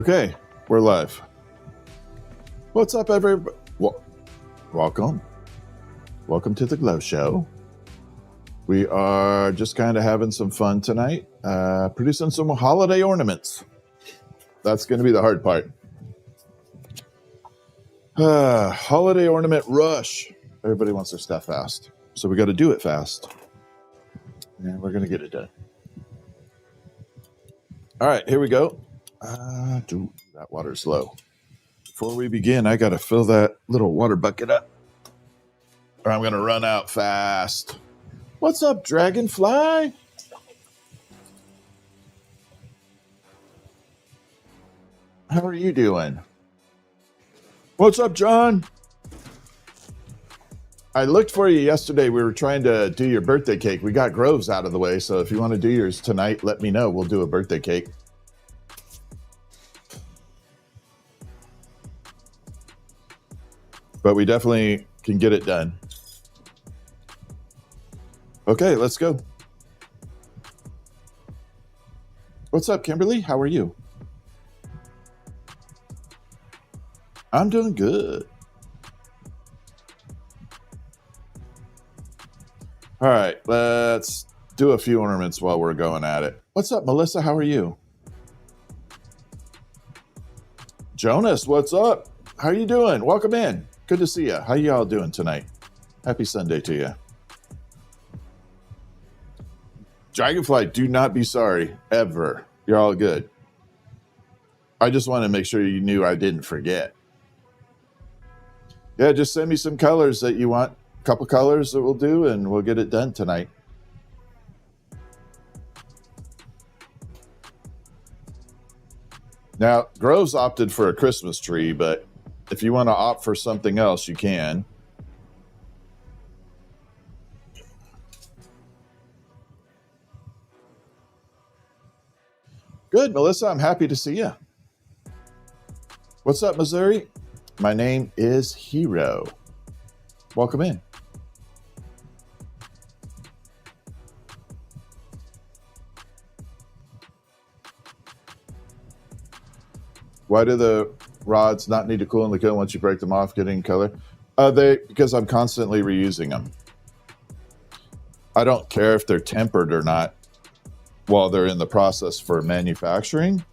Okay, we're live. What's up, everybody? Welcome. Welcome to the Glow Show. We are just kind of having some fun tonight, producing some holiday ornaments. That's going to be the hard part. Holiday ornament rush. Everybody wants their stuff fast, so we got to do it fast. And we're going to get it done. All right, here we go. That water's low. Before we begin, I got to fill that little water bucket up, or I'm going to run out fast. What's up, Dragonfly? How are you doing? What's up, John? I looked for you yesterday. We were trying to do your birthday cake. We got Groves out of the way, so if you want to do yours tonight, let me know. We'll do a birthday cake. But we definitely can get it done. Okay, let's go. What's up, Kimberly? How are you? I'm doing good. All right, let's do a few ornaments while we're going at it. What's up, Melissa? How are you? Jonas, what's up? How are you doing? Welcome in. Good to see you. How y'all doing tonight? Happy Sunday to you. Dragonfly, do not be sorry, ever. You're all good. I just want to make sure you knew I didn't forget. Yeah, just send me some colors that you want. A couple colors that we'll do, and we'll get it done tonight. Now, Groves opted for a Christmas tree, but if you want to opt for something else, you can. Good, Melissa. I'm happy to see you. What's up, Missouri? My name is Hero. Welcome in. Why do the rods not need to cool in the kiln once you break them off, getting color? Because I'm constantly reusing them. I don't care if they're tempered or not while they're in the process for manufacturing.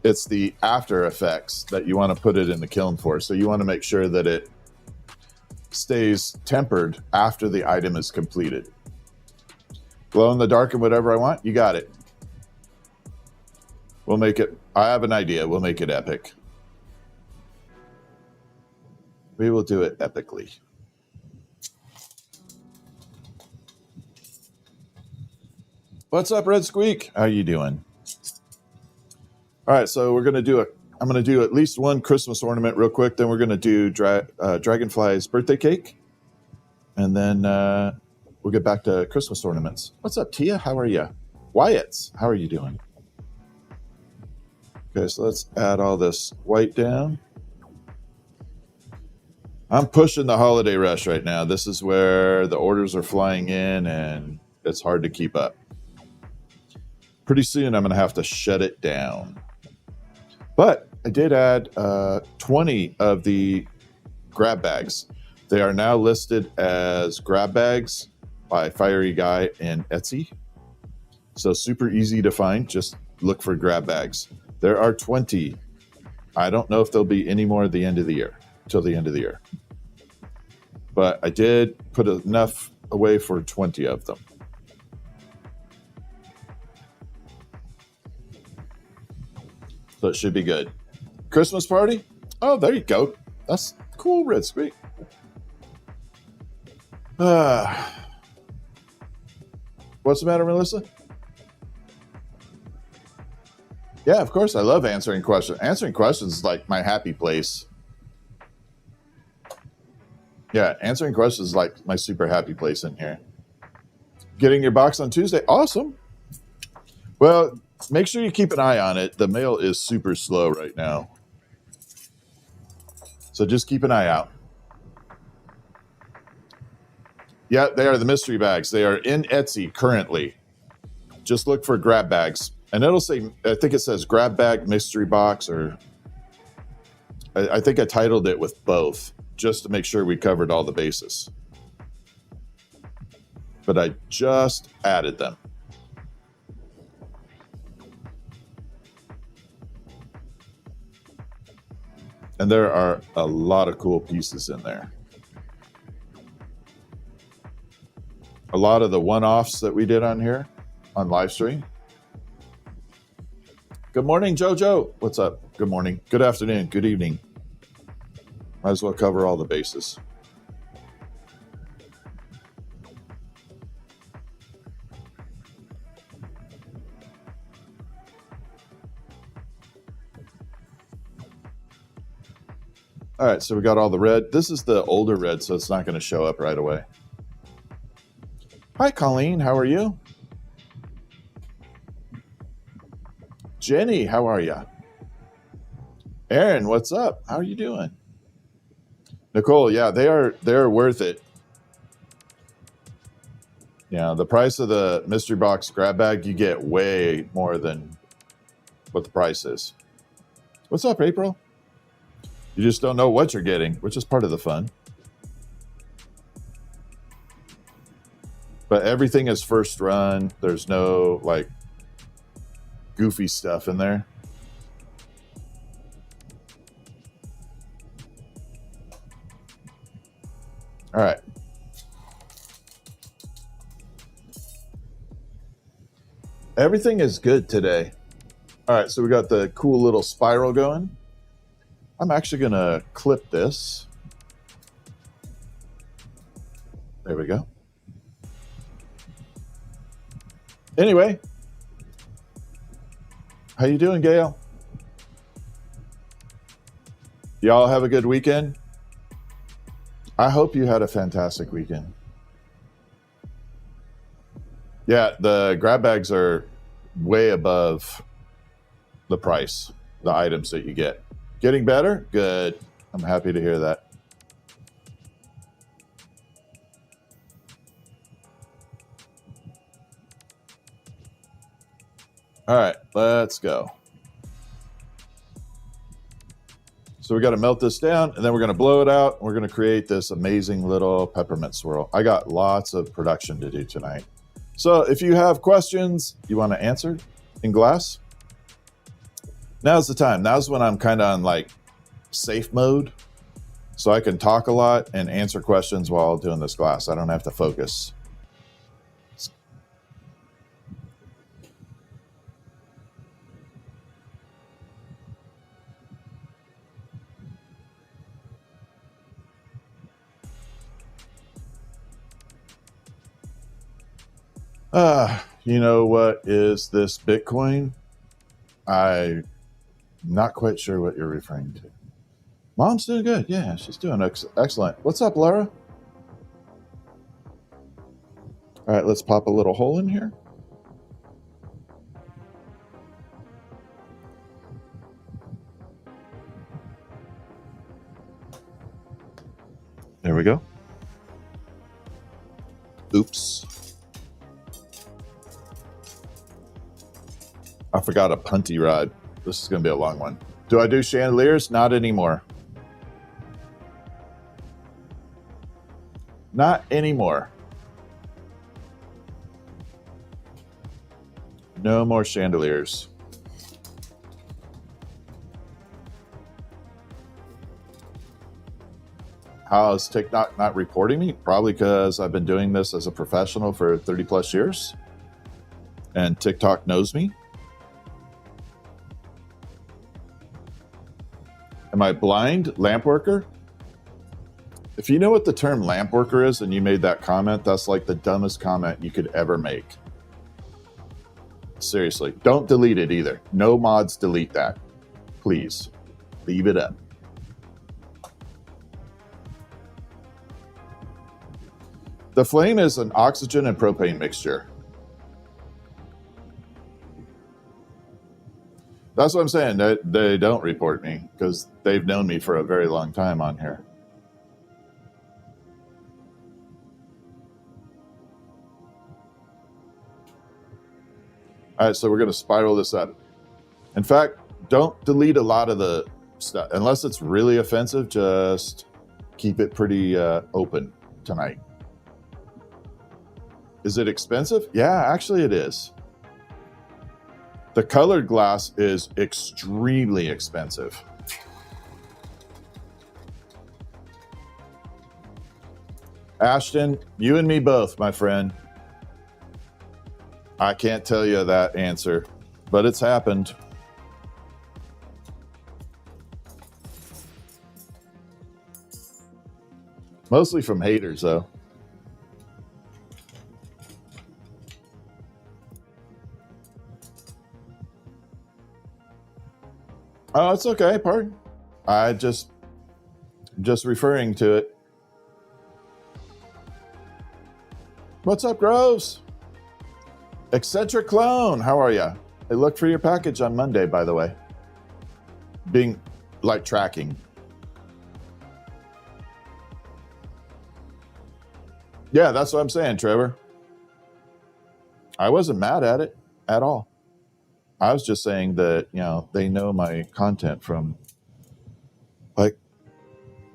It's the after effects that you want to put it in the kiln for. So you want to make sure that it stays tempered after the item is completed. Glow in the dark and whatever I want, you got it. We'll make it, I have an idea, we'll make it epic. We will do it epically. What's up, Red Squeak? How you doing? All right, so I'm going to do at least one Christmas ornament real quick. Then we're going to do Dragonfly's birthday cake. And then we'll get back to Christmas ornaments. What's up, Tia? How are you? Wyatt's, how are you doing? Okay, so let's add all this white down. I'm pushing the holiday rush right now. This is where the orders are flying in and it's hard to keep up. Pretty soon I'm going to have to shut it down. But I did add 20 of the grab bags. They are now listed as grab bags by Fiery Guy and Etsy. So super easy to find. Just look for grab bags. There are 20. I don't know if there'll be any more at the end of the year, till the end of the year. But I did put enough away for 20 of them. So it should be good. Christmas party? Oh, there you go. That's cool, Red Squeak. What's the matter, Melissa? Yeah, of course. I love answering questions. Answering questions is like my happy place. Yeah, answering questions is like my super happy place in here. Getting your box on Tuesday. Awesome. Well, make sure you keep an eye on it. The mail is super slow right now. So just keep an eye out. Yeah, they are the mystery bags. They are in Etsy currently. Just look for grab bags. And it'll say, I think it says grab bag mystery box, or I think I titled it with both just to make sure we covered all the bases. But I just added them. And there are a lot of cool pieces in there. A lot of the one-offs that we did on here on live stream. Good morning, Jojo. What's up? Good morning. Good afternoon. Good evening. Might as well cover all the bases. All right, so we got all the red. This is the older red, so it's not going to show up right away. Hi, Colleen. How are you? Jenny, how are you? Aaron, what's up? How are you doing? Nicole, yeah, they're worth it. Yeah, the price of the mystery box grab bag, you get way more than what the price is. What's up, April? You just don't know what you're getting, which is part of the fun. But everything is first run. There's no like goofy stuff in there. All right. Everything is good today. All right, so we got the cool little spiral going. I'm actually going to clip this. There we go. Anyway, how you doing, Gail? Y'all have a good weekend? I hope you had a fantastic weekend. Yeah, the grab bags are way above the price, the items that you get. Getting better? Good. I'm happy to hear that. All right, let's go. So we got to melt this down, and then we're going to blow it out. We're going to create this amazing little peppermint swirl. I got lots of production to do tonight. So if you have questions you want to answer in glass, now's the time. Now's when I'm kind of on like safe mode, so I can talk a lot and answer questions while doing this glass. I don't have to focus. You know what is this Bitcoin? I'm not quite sure what you're referring to. Mom's doing good. Yeah, she's doing excellent. What's up, Laura? All right, let's pop a little hole in here. There we go. Oops. I forgot a punty rod. This is going to be a long one. Do I do chandeliers? Not anymore. Not anymore. No more chandeliers. How is TikTok not reporting me? Probably because I've been doing this as a professional for 30 plus years. And TikTok knows me. Am I blind? Lamp worker? If you know what the term lamp worker is and you made that comment, that's like the dumbest comment you could ever make. Seriously, don't delete it either. No mods delete that. Please, leave it up. The flame is an oxygen and propane mixture. That's what I'm saying. They don't report me because they've known me for a very long time on here. All right, so we're going to spiral this up. In fact, don't delete a lot of the stuff. Unless it's really offensive, just keep it pretty open tonight. Is it expensive? Yeah, actually it is. The colored glass is extremely expensive. Ashton, you and me both, my friend. I can't tell you that answer, but it's happened. Mostly from haters, though. Oh, it's okay. Pardon. I just referring to it. What's up, Groves? Eccentric Clone, how are you? I looked for your package on Monday, by the way. Being like tracking. Yeah, that's what I'm saying, Trevor. I wasn't mad at it at all. I was just saying that, you know, they know my content from like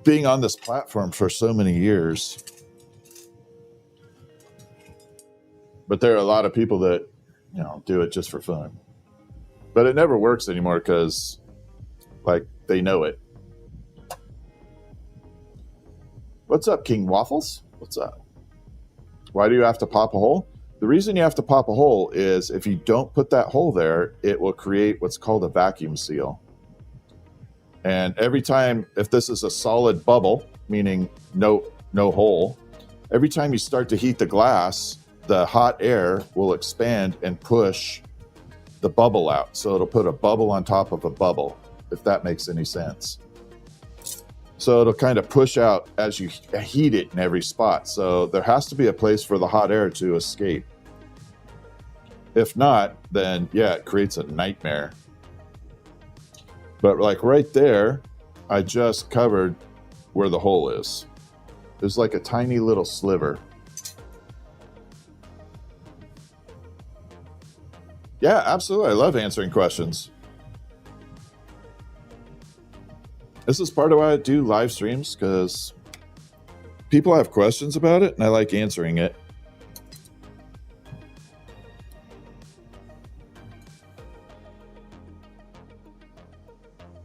being on this platform for so many years. But there are a lot of people that, you know, do it just for fun. But it never works anymore because, like, they know it. What's up, King Waffles? What's up? Why do you have to pop a hole? The reason you have to pop a hole is if you don't put that hole there, it will create what's called a vacuum seal. And every time, if this is a solid bubble, meaning no hole, every time you start to heat the glass, the hot air will expand and push the bubble out. So it'll put a bubble on top of a bubble, if that makes any sense. So it'll kind of push out as you heat it in every spot. So there has to be a place for the hot air to escape. If not, then yeah, it creates a nightmare. But like right there, I just covered where the hole is. There's like a tiny little sliver. Yeah, absolutely. I love answering questions. This is part of why I do live streams, because people have questions about it and I like answering it.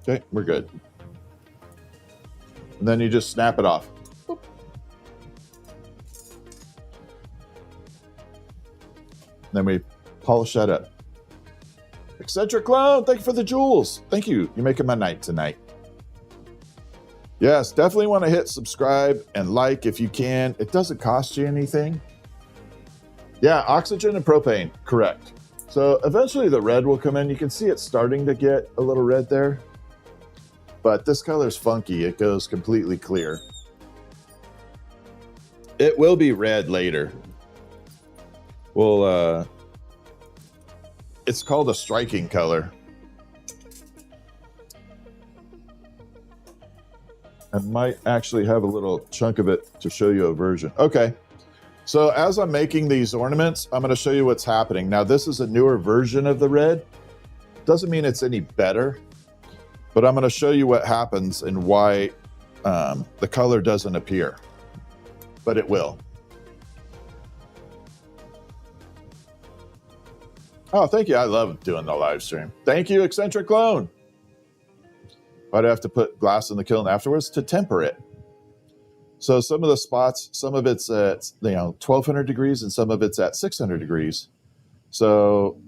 Okay, we're good. And then you just snap it off. Boop. Then we polish that up. Eccentric Clown, thank you for the jewels. Thank you. You're making my night tonight. Yes, definitely want to hit subscribe and like if you can. It doesn't cost you anything. Yeah, oxygen and propane, correct. So eventually the red will come in. You can see it's starting to get a little red there. But this color's funky. It goes completely clear. It will be red later. Well, it's called a striking color. I might actually have a little chunk of it to show you a version. Okay, so as I'm making these ornaments, I'm going to show you what's happening. Now, this is a newer version of the red. Doesn't mean it's any better, but I'm going to show you what happens and why the color doesn't appear, but it will. Oh, thank you. I love doing the live stream. Thank you, Eccentric Clone. Why do I have to put glass in the kiln afterwards? To temper it. So some of the spots, some of it's at 1200 degrees and some of it's at 600 degrees. So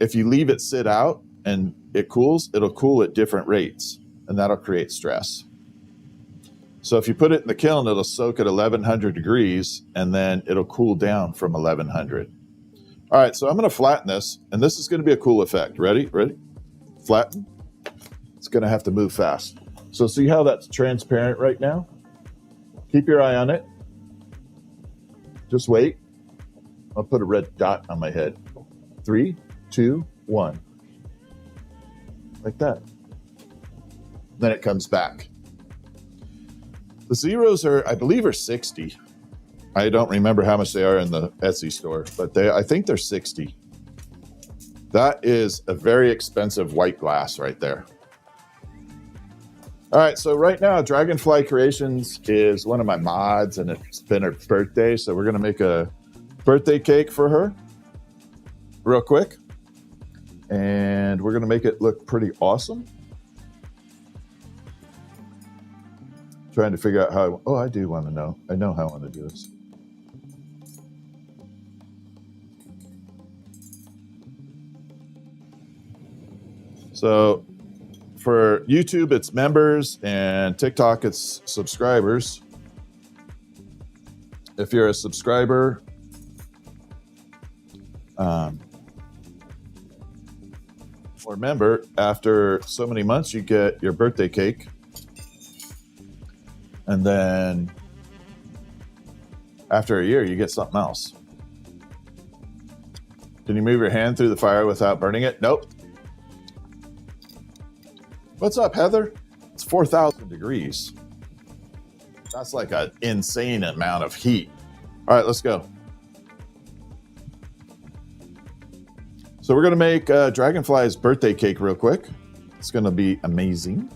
if you leave it sit out and it cools, it'll cool at different rates, and that'll create stress. So if you put it in the kiln, it'll soak at 1100 degrees and then it'll cool down from 1100. All right, so I'm going to flatten this, and this is going to be a cool effect. Ready? Ready? Flatten. It's going to have to move fast. So see how that's transparent right now? Keep your eye on it. Just wait. I'll put a red dot on my head. 3, 2, 1. Like that. Then it comes back. The zeros are, I believe, are 60. I don't remember how much they are in the Etsy store, but I think they're 60. That is a very expensive white glass right there. All right, so right now, Dragonfly Creations is one of my mods, and it's been her birthday, so we're gonna make a birthday cake for her real quick. And we're gonna make it look pretty awesome. Trying to figure out how, oh, I do wanna know. I know how I wanna do this. So for YouTube, it's members, and TikTok, it's subscribers. If you're a subscriber, or member, after so many months, you get your birthday cake. And then after a year, you get something else. Can you move your hand through the fire without burning it? Nope. What's up, Heather? It's 4,000 degrees. That's like an insane amount of heat. All right, let's go. So we're gonna make Dragonfly's birthday cake real quick. It's gonna be amazing.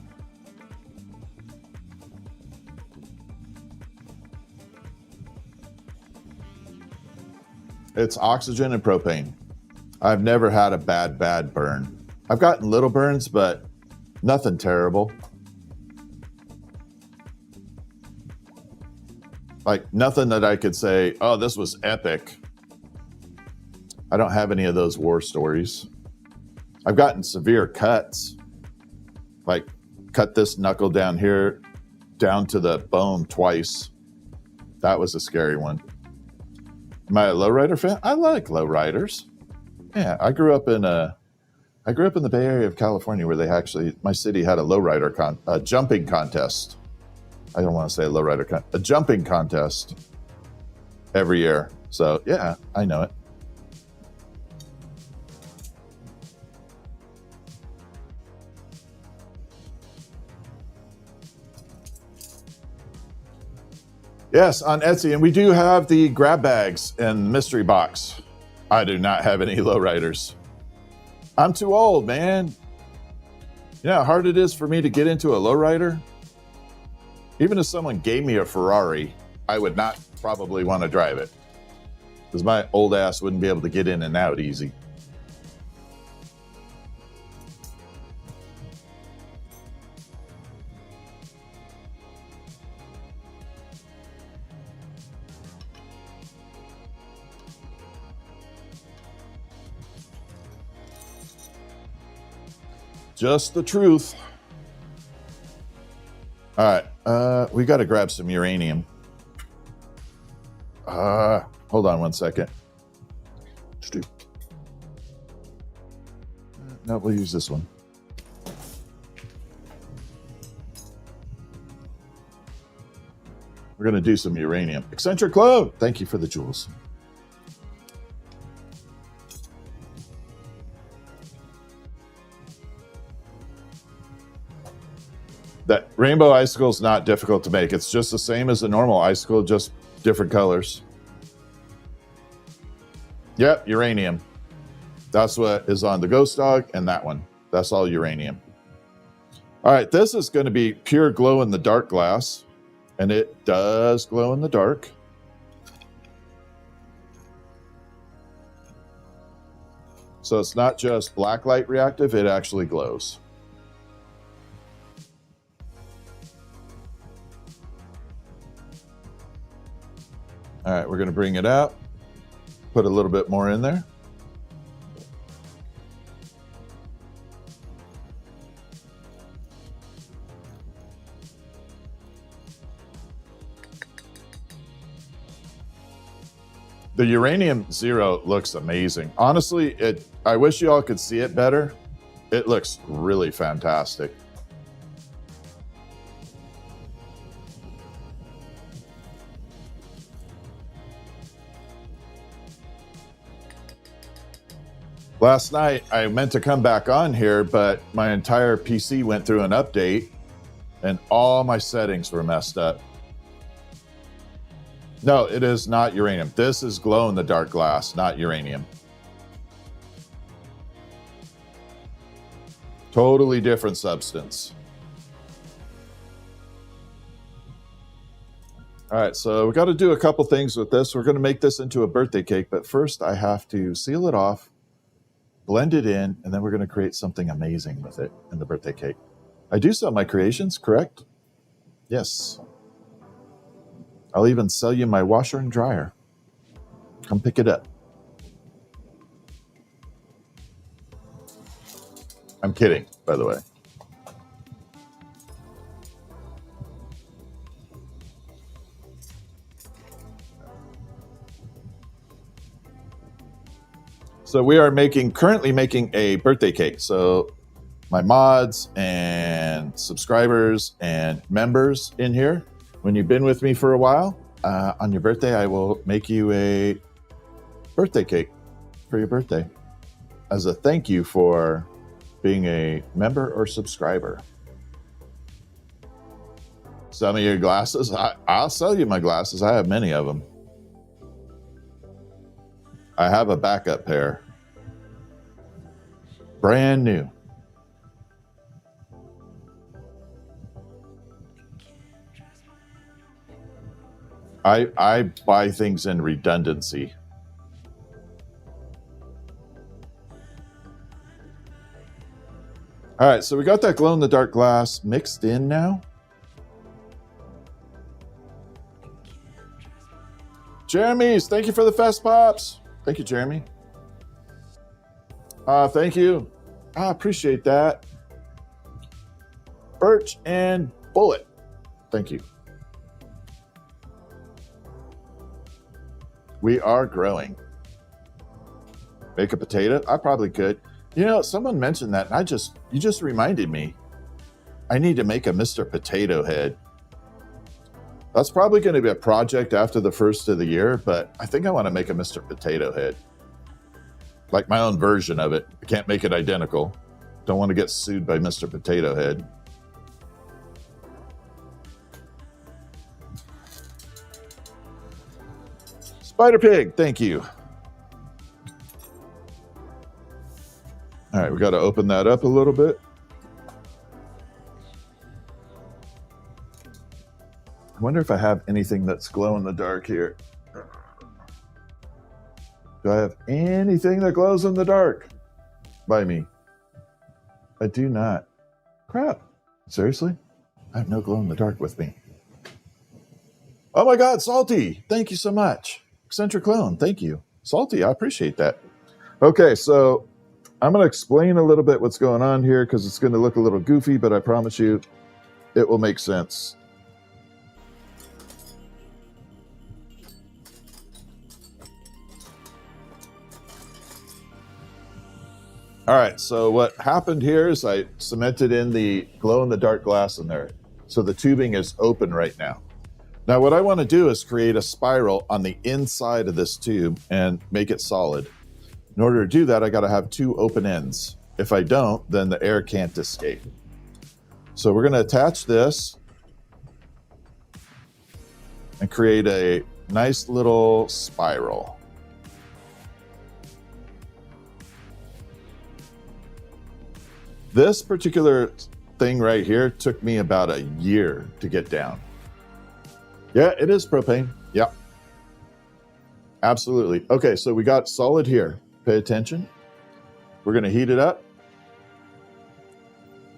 It's oxygen and propane. I've never had a bad burn. I've gotten little burns, but nothing terrible. Like nothing that I could say, oh, this was epic. I don't have any of those war stories. I've gotten severe cuts, like cut this knuckle down here, down to the bone twice. That was a scary one. Am I a lowrider fan? I like lowriders. Yeah, I grew up in the Bay Area of California, where they actually, my city had a lowrider jumping contest. I don't want to say a lowrider a jumping contest every year. So yeah, I know it. Yes, on Etsy, and we do have the grab bags and mystery box. I do not have any lowriders. I'm too old, man. You know how hard it is for me to get into a lowrider? Even if someone gave me a Ferrari, I would not probably want to drive it, because my old ass wouldn't be able to get in and out easy. Just the truth. All right, we got to grab some uranium. Hold on one second. No, we'll use this one. We're going to do some uranium. Eccentric Glow, thank you for the jewels. That rainbow icicle is not difficult to make. It's just the same as a normal icicle, just different colors. Yep, uranium. That's what is on the Ghost Dog and that one. That's all uranium. All right, this is going to be pure glow in the dark glass, and it does glow in the dark. So it's not just black light reactive, it actually glows. All right, we're going to bring it out, put a little bit more in there. The Uranium Zero looks amazing. Honestly, I wish you all could see it better. It looks really fantastic. Last night, I meant to come back on here, but my entire PC went through an update and all my settings were messed up. No, it is not uranium. This is glow in the dark glass, not uranium. Totally different substance. All right, so we got to do a couple things with this. We're going to make this into a birthday cake, but first I have to seal it off, blend it in, and then we're going to create something amazing with it in the birthday cake. I do sell my creations, correct? Yes. I'll even sell you my washer and dryer. Come pick it up. I'm kidding, by the way. So we are currently making a birthday cake. So my mods and subscribers and members in here, when you've been with me for a while, on your birthday, I will make you a birthday cake for your birthday as a thank you for being a member or subscriber. Sell me your glasses. I'll sell you my glasses. I have many of them. I have a backup pair. Brand new. I buy things in redundancy. All right, so we got that glow-in-the-dark glass mixed in now. Jeremy's, thank you for the Fest Pops. Thank you, Jeremy. Thank you. I appreciate that. Birch and Bullet. Thank you. We are growing. Make a potato? I probably could. You know, someone mentioned that, and you just reminded me. I need to make a Mr. Potato Head. That's probably going to be a project after the first of the year, but I think I want to make a Mr. Potato Head. Like my own version of it. I can't make it identical. Don't want to get sued by Mr. Potato Head. Spider Pig, thank you. All right, we got to open that up a little bit. I wonder if I have anything that's glow in the dark here. Do I have anything that glows in the dark by me? I do not. Crap. Seriously? I have no glow in the dark with me. Oh my God, Salty. Thank you so much. Eccentric Clone, thank you. Salty, I appreciate that. Okay, so I'm going to explain a little bit what's going on here because it's going to look a little goofy, but I promise you it will make sense. All right, so what happened here is I cemented in the glow-in-the-dark glass in there. So the tubing is open right now. Now what I want to do is create a spiral on the inside of this tube and make it solid. In order to do that, I got to have two open ends. If I don't, then the air can't escape. So we're going to attach this and create a nice little spiral. This particular thing right here took me about a year to get down. Yeah, it is propane. Yeah, absolutely. Okay, so we got solid here. Pay attention. We're going to heat it up.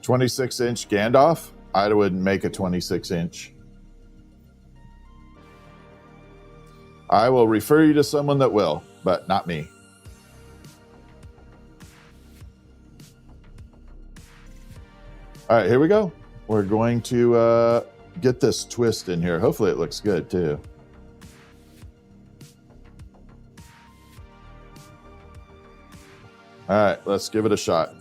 26-inch Gandalf. I wouldn't make a 26-inch. I will refer you to someone that will, but not me. All right, here we go. We're going to get this twist in here. Hopefully it looks good too. All right, let's give it a shot.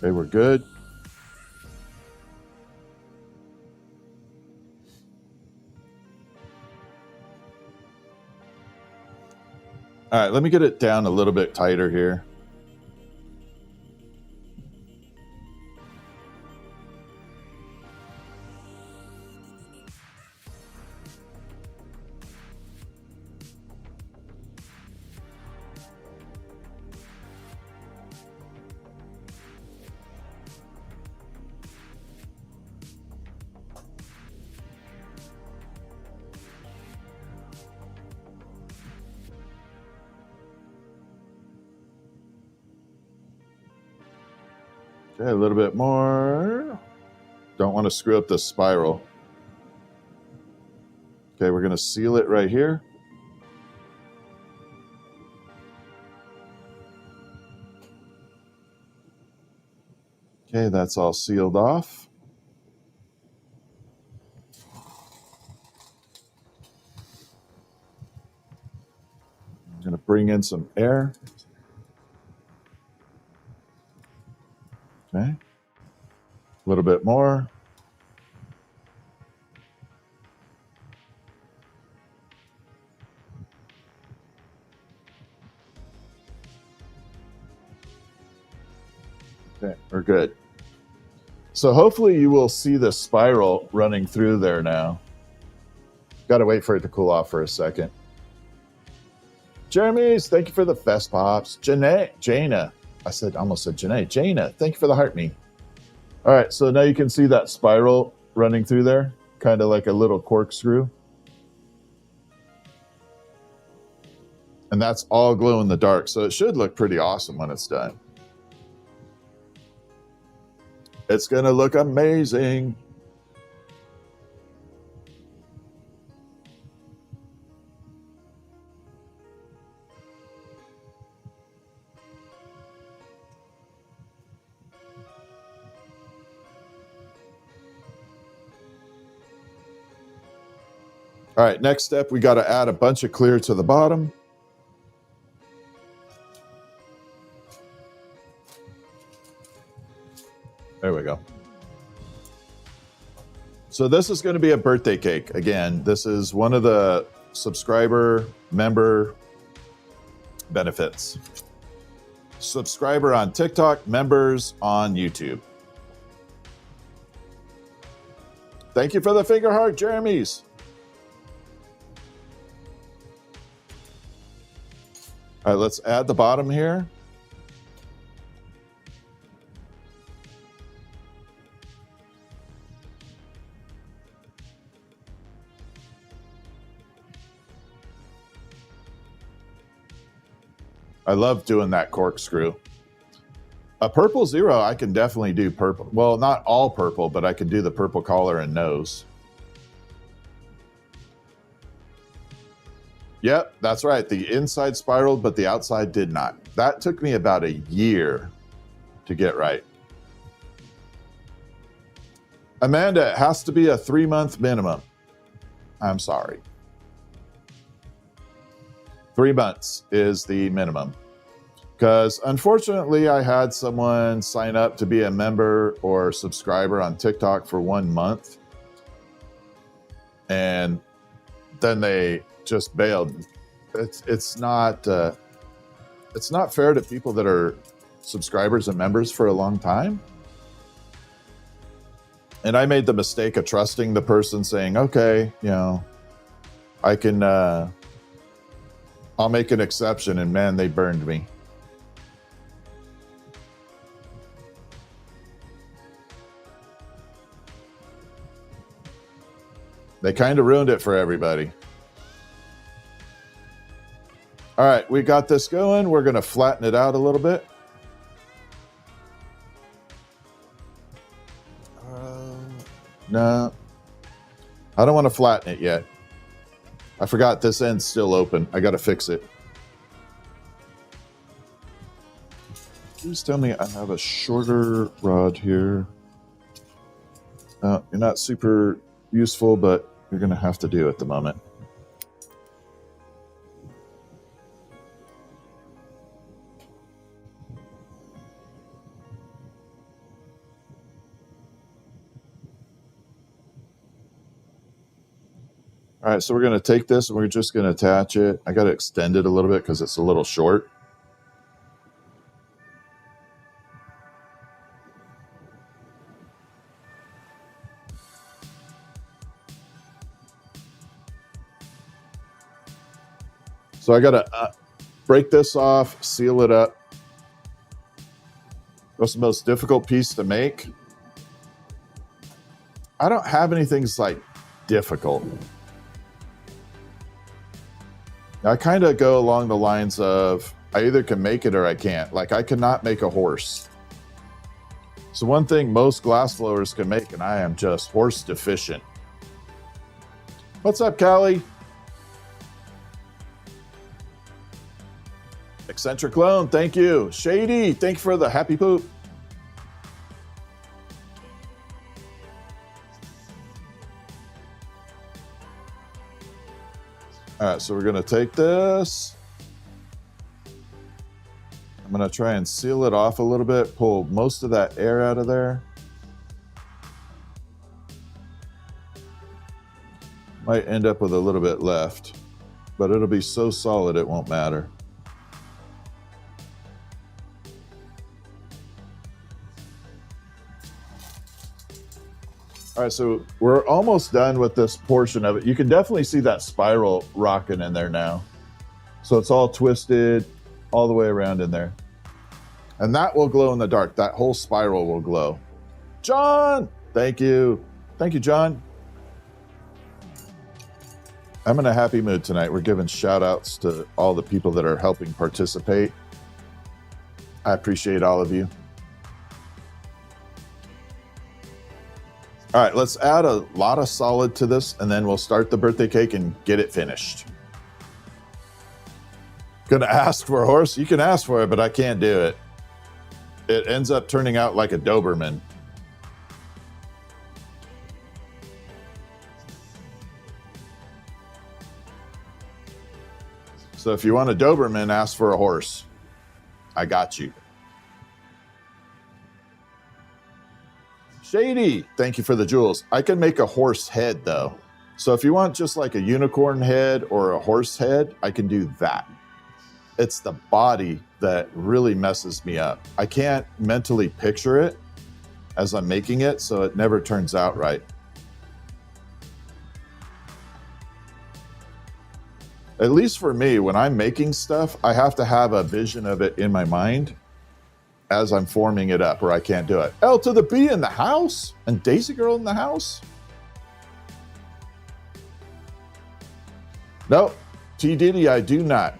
Okay, we're good. All right, let me get it down a little bit tighter here. Okay, a little bit more. Don't want to screw up the spiral. Okay, we're going to seal it right here. Okay, that's all sealed off. I'm going to bring in some air. Okay, a little bit more. Okay, we're good. So hopefully you will see the spiral running through there now. Got to wait for it to cool off for a second. Jeremy's, thank you for the fest pops. Jana. Almost said Janae. Jana, thank you for the heart me. All right, so now you can see that spiral running through there, kind of like a little corkscrew. And that's all glow in the dark, so it should look pretty awesome when it's done. It's going to look amazing. All right, next step, we got to add a bunch of clear to the bottom. There we go. So this is going to be a birthday cake. Again, this is one of the subscriber member benefits. Subscriber on TikTok, members on YouTube. Thank you for the finger heart, Jeremy's. All right, let's add the bottom here. I love doing that corkscrew. A purple zero, I can definitely do purple. Well, not all purple, but I can do the purple collar and nose. Yep, that's right. The inside spiraled, but the outside did not. That took me about a year to get right. Amanda, it has to be a 3-month minimum. I'm sorry. 3 months is the minimum. Because unfortunately, I had someone sign up to be a member or subscriber on TikTok for 1 month. And then they just bailed. It's not fair to people that are subscribers and members for a long time. And I made the mistake of trusting the person, saying, okay, you know, I can, I'll make an exception. And man, they burned me. They kind of ruined it for everybody. All right, we got this going. We're going to flatten it out a little bit. No, I don't want to flatten it yet. I forgot this end's still open. I got to fix it. Please tell me I have a shorter rod here. You're not super useful, but you're going to have to do at the moment. All right, so we're going to take this and we're just going to attach it. I got to extend it a little bit because it's a little short. So I got to break this off, seal it up. What's the most difficult piece to make? I don't have anything that's like difficult. I kind of go along the lines of I either can make it or I can't. Like I cannot make a horse. So one thing most glass blowers can make, and I am just horse deficient. What's up, Callie? Eccentric Clone, thank you. Shady, thank you for the happy poop. All right, so we're going to take this. I'm going to try and seal it off a little bit, pull most of that air out of there. Might end up with a little bit left, but it'll be so solid it won't matter. All right, so we're almost done with this portion of it. You can definitely see that spiral rocking in there now. So it's all twisted all the way around in there. And that will glow in the dark. That whole spiral will glow. John, thank you. Thank you, John. I'm in a happy mood tonight. We're giving shout outs to all the people that are helping participate. I appreciate all of you. All right, let's add a lot of solid to this, and then we'll start the birthday cake and get it finished. Gonna ask for a horse? You can ask for it, but I can't do it. It ends up turning out like a Doberman. So if you want a Doberman, ask for a horse. I got you. Shady, thank you for the jewels. I can make a horse head though. So if you want just like a unicorn head or a horse head, I can do that. It's the body that really messes me up. I can't mentally picture it as I'm making it, so it never turns out right. At least for me, when I'm making stuff, I have to have a vision of it in my mind as I'm forming it up, or I can't do it. L to the B in the house? And Daisy Girl in the house? No, T. Diddy, I do not.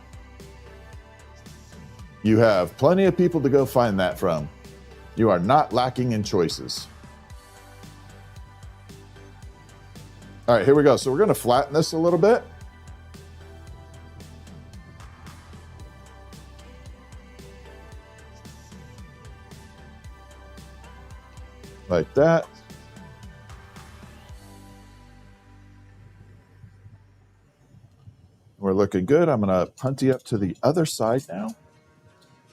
You have plenty of people to go find that from. You are not lacking in choices. All right, here we go. So we're going to flatten this a little bit. Like that. We're looking good. I'm going to punt you up to the other side now.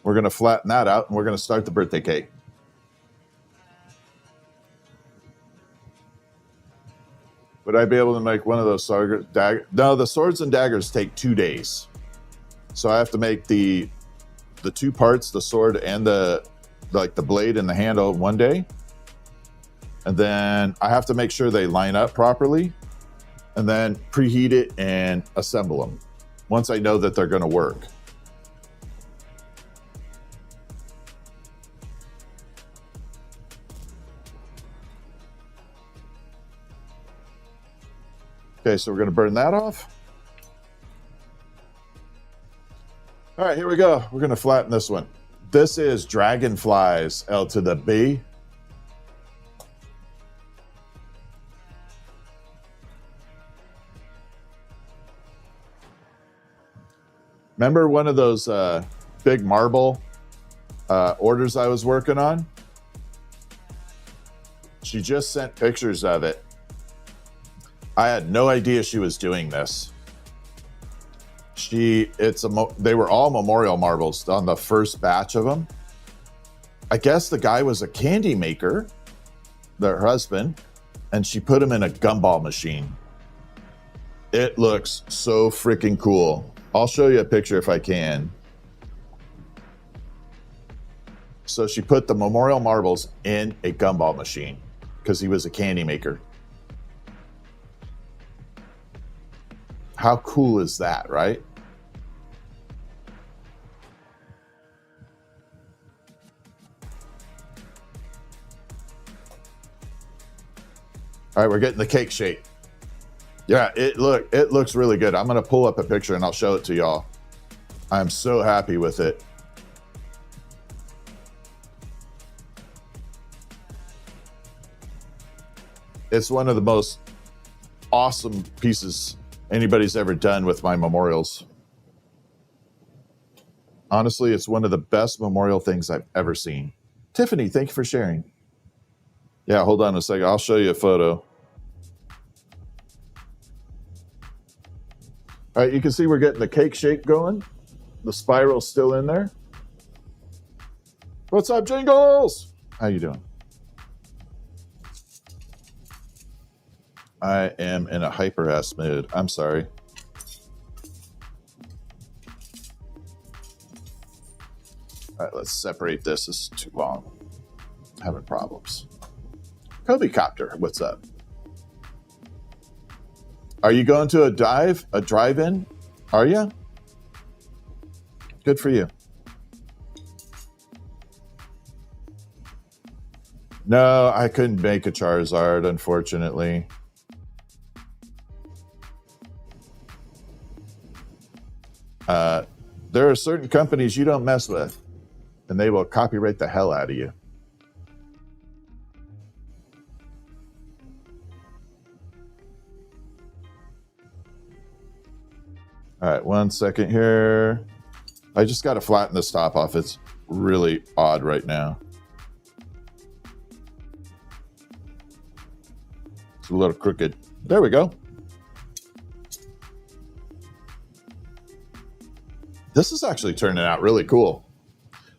We're going to flatten that out, and we're going to start the birthday cake. Would I be able to make one of those daggers? No, the swords and daggers take 2 days. So I have to make the two parts, the sword and the blade and the handle, 1 day. And then I have to make sure they line up properly, and then preheat it and assemble them once I know that they're going to work. Okay, so we're going to burn that off. All right, here we go. We're going to flatten this one. This is Dragonflies, L to the B. Remember one of those big marble orders I was working on? She just sent pictures of it. I had no idea she was doing this. They were all memorial marbles on the first batch of them. I guess the guy was a candy maker, her husband, and she put him in a gumball machine. It looks so freaking cool. I'll show you a picture if I can. So she put the memorial marbles in a gumball machine because he was a candy maker. How cool is that, right? All right, we're getting the cake shape. Yeah, it looks really good. I'm gonna pull up a picture and I'll show it to y'all. I'm so happy with it. It's one of the most awesome pieces anybody's ever done with my memorials. Honestly, it's one of the best memorial things I've ever seen. Tiffany, thank you for sharing. Yeah, hold on a second. I'll show you a photo. All right, you can see we're getting the cake shape going. The spiral's still in there. What's up, Jingles? How you doing? I am in a hyper-ass mood. I'm sorry. All right, let's separate this. This is too long. I'm having problems. Kobe Copter, what's up? Are you going to a drive-in? Are you? Good for you. No, I couldn't make a Charizard, unfortunately. There are certain companies you don't mess with, and they will copyright the hell out of you. All right, 1 second here. I just got to flatten this top off. It's really odd right now. It's a little crooked. There we go. This is actually turning out really cool.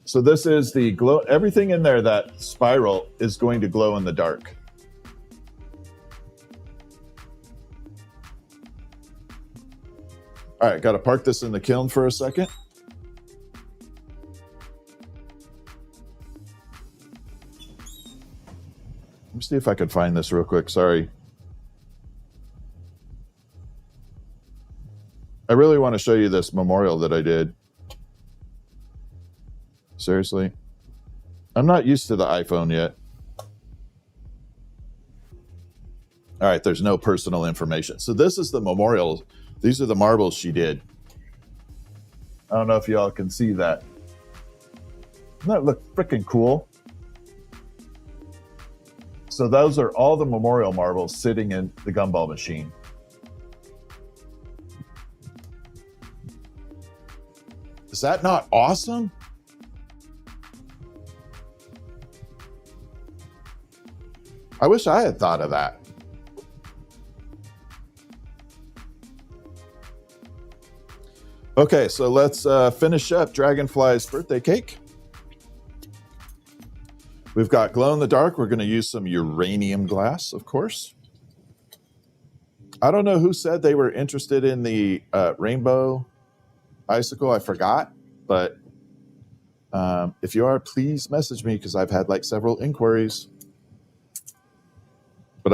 So this is the glow. Everything in there, that spiral, is going to glow in the dark. All right, got to park this in the kiln for a second. Let me see if I can find this real quick. Sorry. I really want to show you this memorial that I did. Seriously. I'm not used to the iPhone yet. All right, there's no personal information. So this is the memorial. These are the marbles she did. I don't know if y'all can see that. Doesn't that look freaking cool? So those are all the memorial marbles sitting in the gumball machine. Is that not awesome? I wish I had thought of that. Okay, so let's finish up Dragonfly's birthday cake. We've got glow in the dark. We're going to use some uranium glass, of course. I don't know who said they were interested in the rainbow icicle. I forgot, but if you are, please message me because I've had like several inquiries. But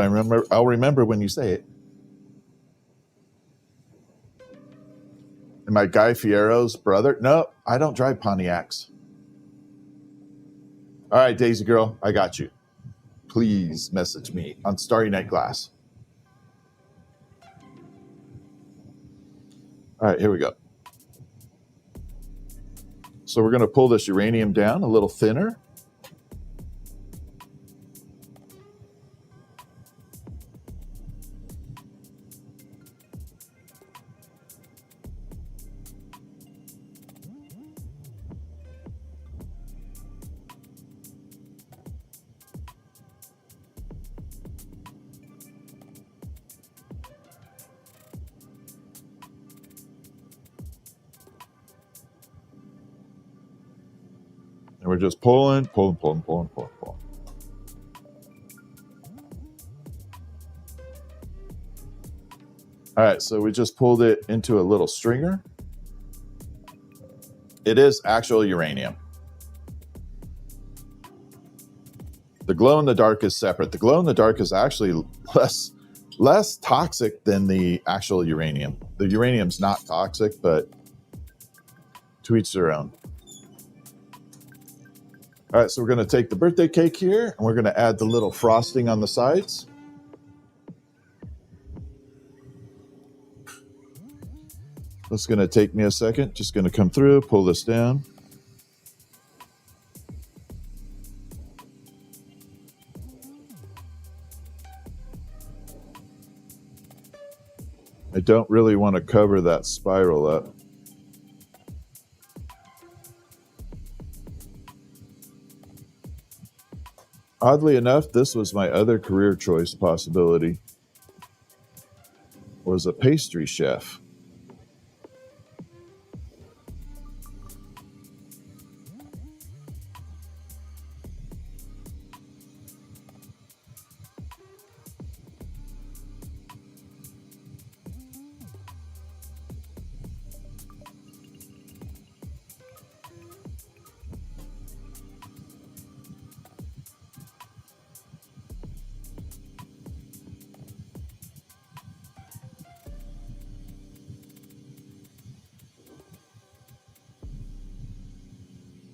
I'll remember when you say it. Am I Guy Fiero's brother? No, I don't drive Pontiacs. All right, Daisy girl, I got you. Please message me on Starry Night Glass. All right, here we go. So we're going to pull this uranium down a little thinner. And we're just pulling. All right, so we just pulled it into a little stringer. It is actual uranium. The glow in the dark is separate. The glow in the dark is actually less toxic than the actual uranium. The uranium's not toxic, but to each their own. All right, so we're going to take the birthday cake here, and we're going to add the little frosting on the sides. It's going to take me a second. Just going to come through, pull this down. I don't really want to cover that spiral up. Oddly enough, this was my other career choice possibility, was a pastry chef.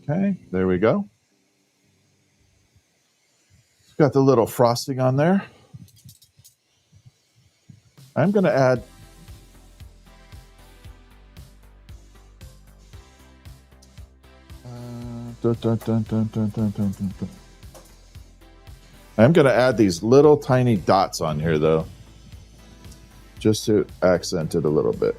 Okay, there we go. Got the little frosting on there. I'm going to add I'm going to add these little tiny dots on here, though, just to accent it a little bit.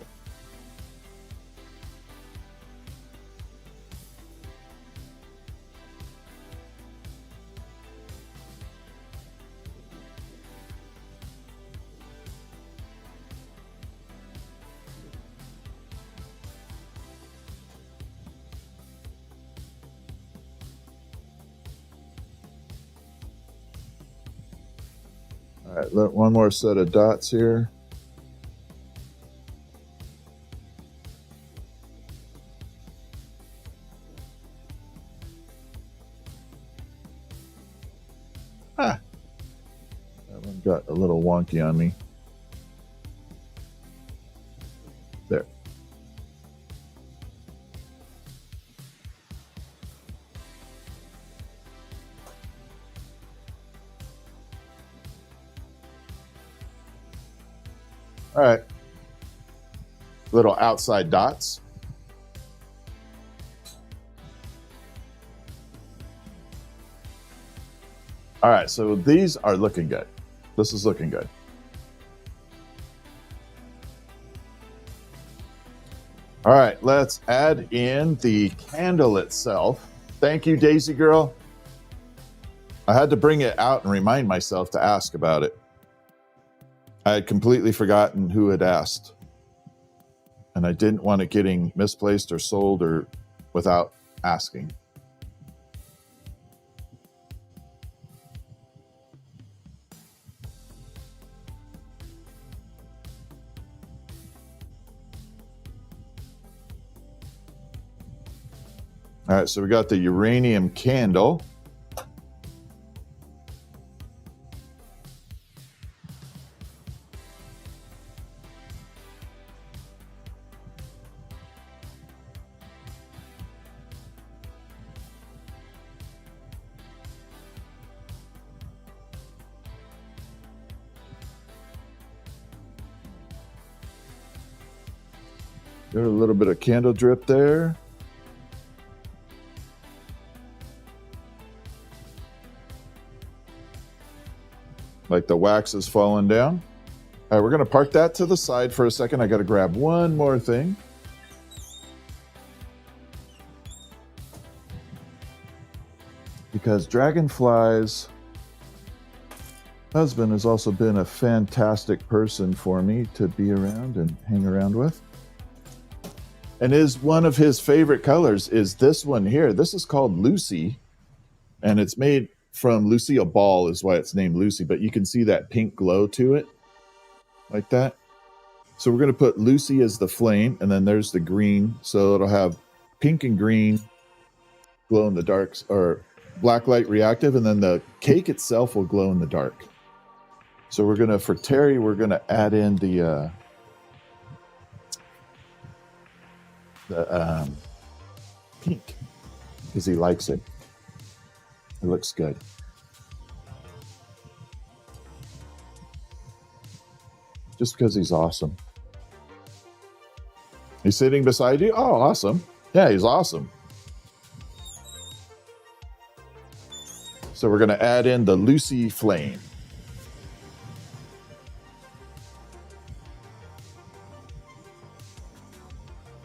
All right, one more set of dots here. That one got a little wonky on me. There. All right, little outside dots. All right, so these are looking good. This is looking good. All right, let's add in the candle itself. Thank you, Daisy Girl. I had to bring it out and remind myself to ask about it. I had completely forgotten who had asked, and I didn't want it getting misplaced or sold or without asking. All right, so we got the uranium candle. Got a little bit of candle drip there. Like the wax is falling down. All right, we're going to park that to the side for a second. I got to grab one more thing. Because Dragonfly's husband has also been a fantastic person for me to be around and hang around with. And one of his favorite colors is this one here. This is called Lucy, and it's made from Lucille Ball is why it's named Lucy, but you can see that pink glow to it, like that. So we're going to put Lucy as the flame, and then there's the green. So it'll have pink and green glow in the darks, or black light reactive, and then the cake itself will glow in the dark. So we're going to, for Terry, we're going to add in the pink because he likes it. It looks good. Just because he's awesome. He's sitting beside you? Oh, awesome. Yeah, he's awesome. So we're going to add in the Lucy flame.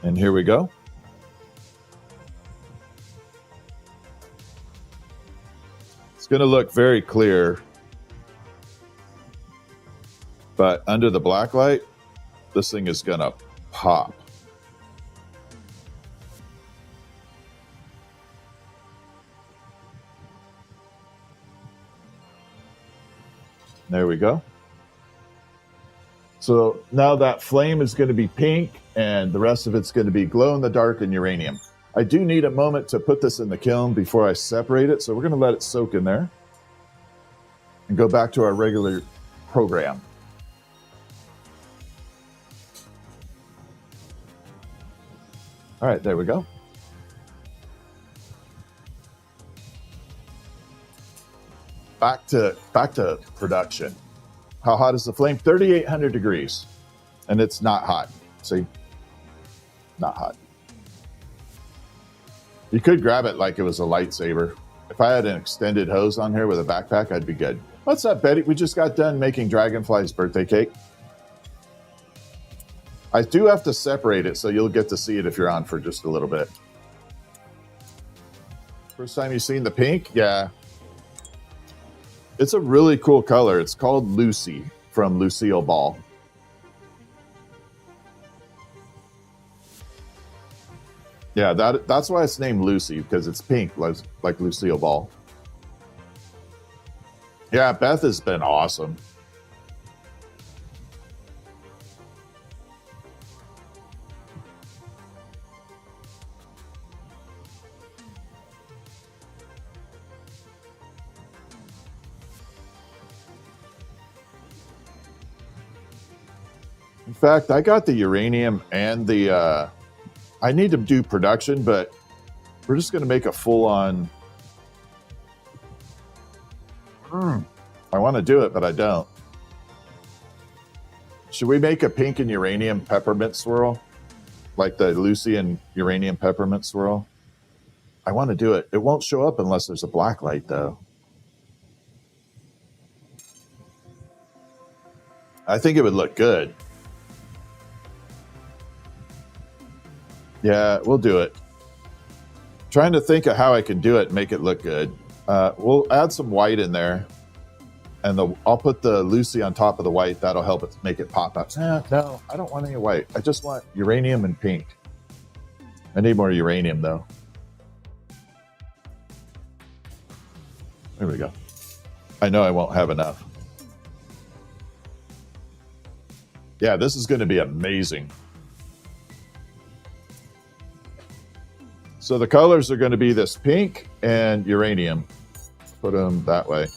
And here we go. It's going to look very clear, but under the black light, this thing is going to pop. There we go. So now that flame is going to be pink, and the rest of it's going to be glow in the dark and uranium. I do need a moment to put this in the kiln before I separate it, so we're going to let it soak in there and go back to our regular program. All right, there we go. Back to production. How hot is the flame? 3,800 degrees. And it's not hot. See? Not hot. You could grab it like it was a lightsaber. If I had an extended hose on here with a backpack, I'd be good. What's up, Betty? We just got done making Dragonfly's birthday cake. I do have to separate it, so you'll get to see it if you're on for just a little bit. First time you've seen the pink? Yeah. It's a really cool color. It's called Lucy from Lucille Ball. Yeah, that's why it's named Lucy, because it's pink, like Lucille Ball. Yeah, Beth has been awesome. In fact, I got the uranium and the... I need to do production, but we're just going to make a full-on... I want to do it, but I don't. Should we make a pink and uranium peppermint swirl? Like the Lucy and uranium peppermint swirl? I want to do it. It won't show up unless there's a black light, though. I think it would look good. Yeah, we'll do it. Trying to think of how I can do it and make it look good. We'll add some white in there, and I'll put the Lucy on top of the white. That'll help it make it pop up. No, I don't want any white. I just want uranium and pink. I need more uranium, though. There we go. I know I won't have enough. Yeah, this is going to be amazing. So the colors are going to be this pink and uranium. Put them that way.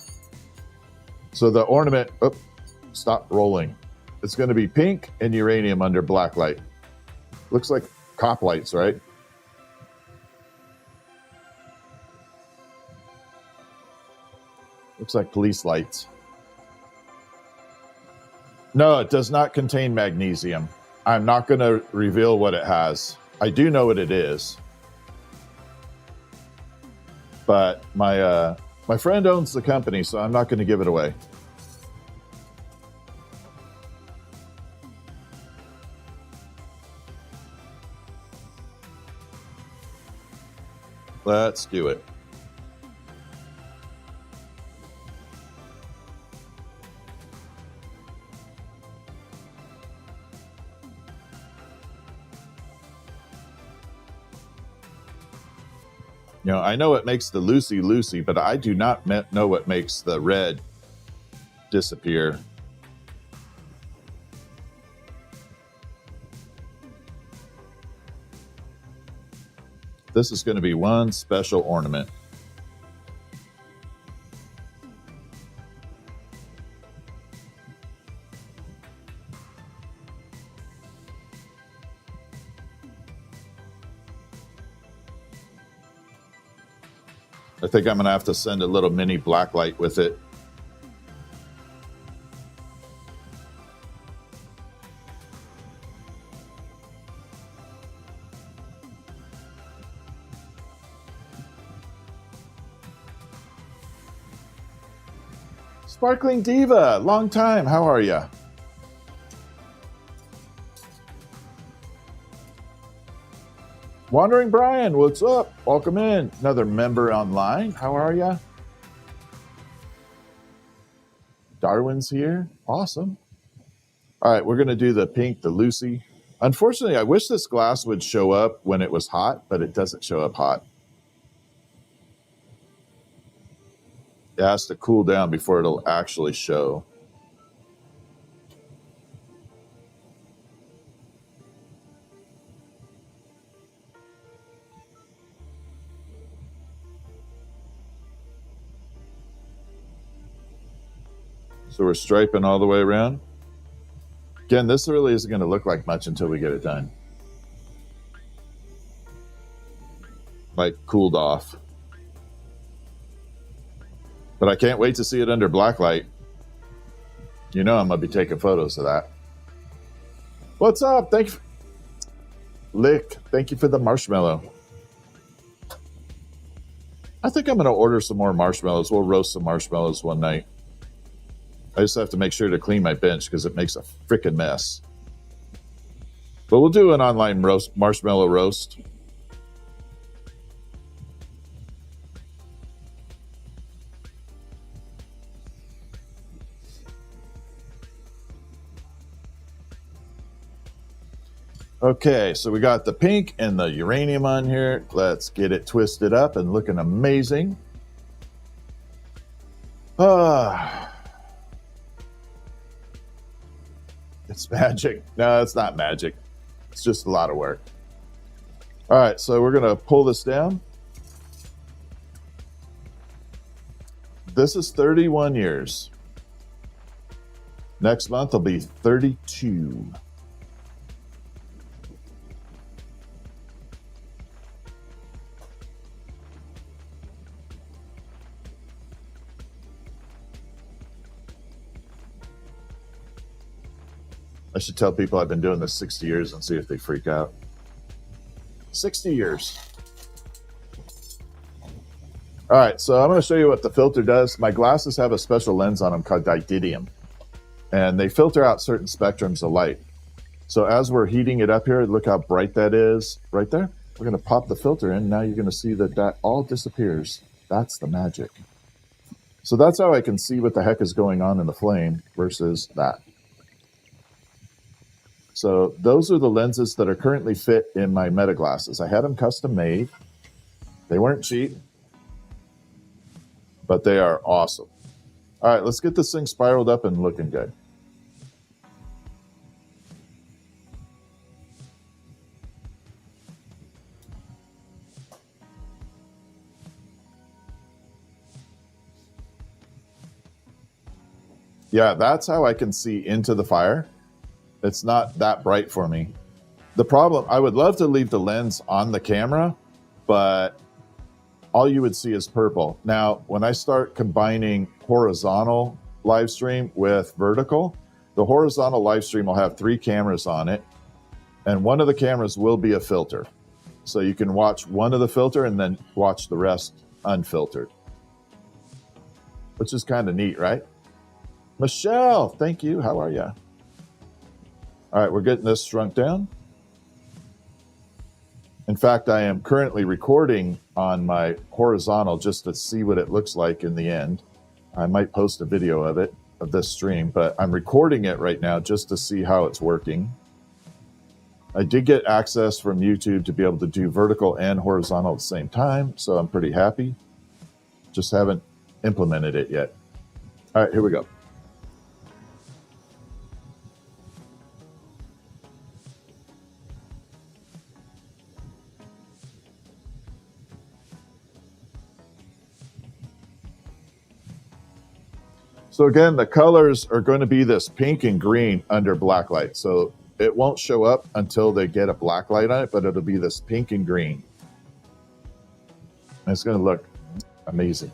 So the ornament, stop rolling. It's going to be pink and uranium under black light. Looks like cop lights, right? Looks like police lights. No, it does not contain magnesium. I'm not going to reveal what it has. I do know what it is. But my friend owns the company, so I'm not going to give it away. Let's do it. You know, I know what makes the Lucy Lucy, but I do not know what makes the red disappear. This is going to be one special ornament. I think I'm going to have to send a little mini black light with it. Sparkling Diva, long time. How are you? Wandering Brian, what's up? Welcome in. Another member online. How are you? Darwin's here. Awesome. All right, we're going to do the pink, the Lucy. Unfortunately, I wish this glass would show up when it was hot, but it doesn't show up hot. It has to cool down before it'll actually show. So we're striping all the way around. Again, this really isn't going to look like much until we get it done. Like cooled off. But I can't wait to see it under black light. You know I'm going to be taking photos of that. What's up? Thank you. Lick, thank you for the marshmallow. I think I'm going to order some more marshmallows. We'll roast some marshmallows one night. I just have to make sure to clean my bench because it makes a freaking mess. But we'll do an online roast, marshmallow roast. Okay, so we got the pink and the uranium on here. Let's get it twisted up and looking amazing. It's magic. No, it's not magic. It's just a lot of work. All right, so we're going to pull this down. This is 31 years. Next month will be 32. I should tell people I've been doing this 60 years and see if they freak out. 60 years. All right, so I'm going to show you what the filter does. My glasses have a special lens on them called didymium, and they filter out certain spectrums of light. So as we're heating it up here, look how bright that is right there. We're going to pop the filter in. Now you're going to see that that all disappears. That's the magic. So that's how I can see what the heck is going on in the flame versus that. So those are the lenses that are currently fit in my Meta glasses. I had them custom made. They weren't cheap, but they are awesome. All right, let's get this thing spiraled up and looking good. Yeah, that's how I can see into the fire. It's not that bright for me. The problem, I would love to leave the lens on the camera, but all you would see is purple. Now, when I start combining horizontal live stream with vertical, the horizontal live stream will have 3 cameras on it, and one of the cameras will be a filter. So you can watch one of the filter and then watch the rest unfiltered, which is kind of neat, right? Michelle, thank you. How are you? All right, we're getting this shrunk down. In fact, I am currently recording on my horizontal just to see what it looks like in the end. I might post a video of it, of this stream, but I'm recording it right now just to see how it's working. I did get access from YouTube to be able to do vertical and horizontal at the same time, so I'm pretty happy. Just haven't implemented it yet. All right, here we go. So again, the colors are going to be this pink and green under black light. So it won't show up until they get a black light on it, but it'll be this pink and green. And it's going to look amazing.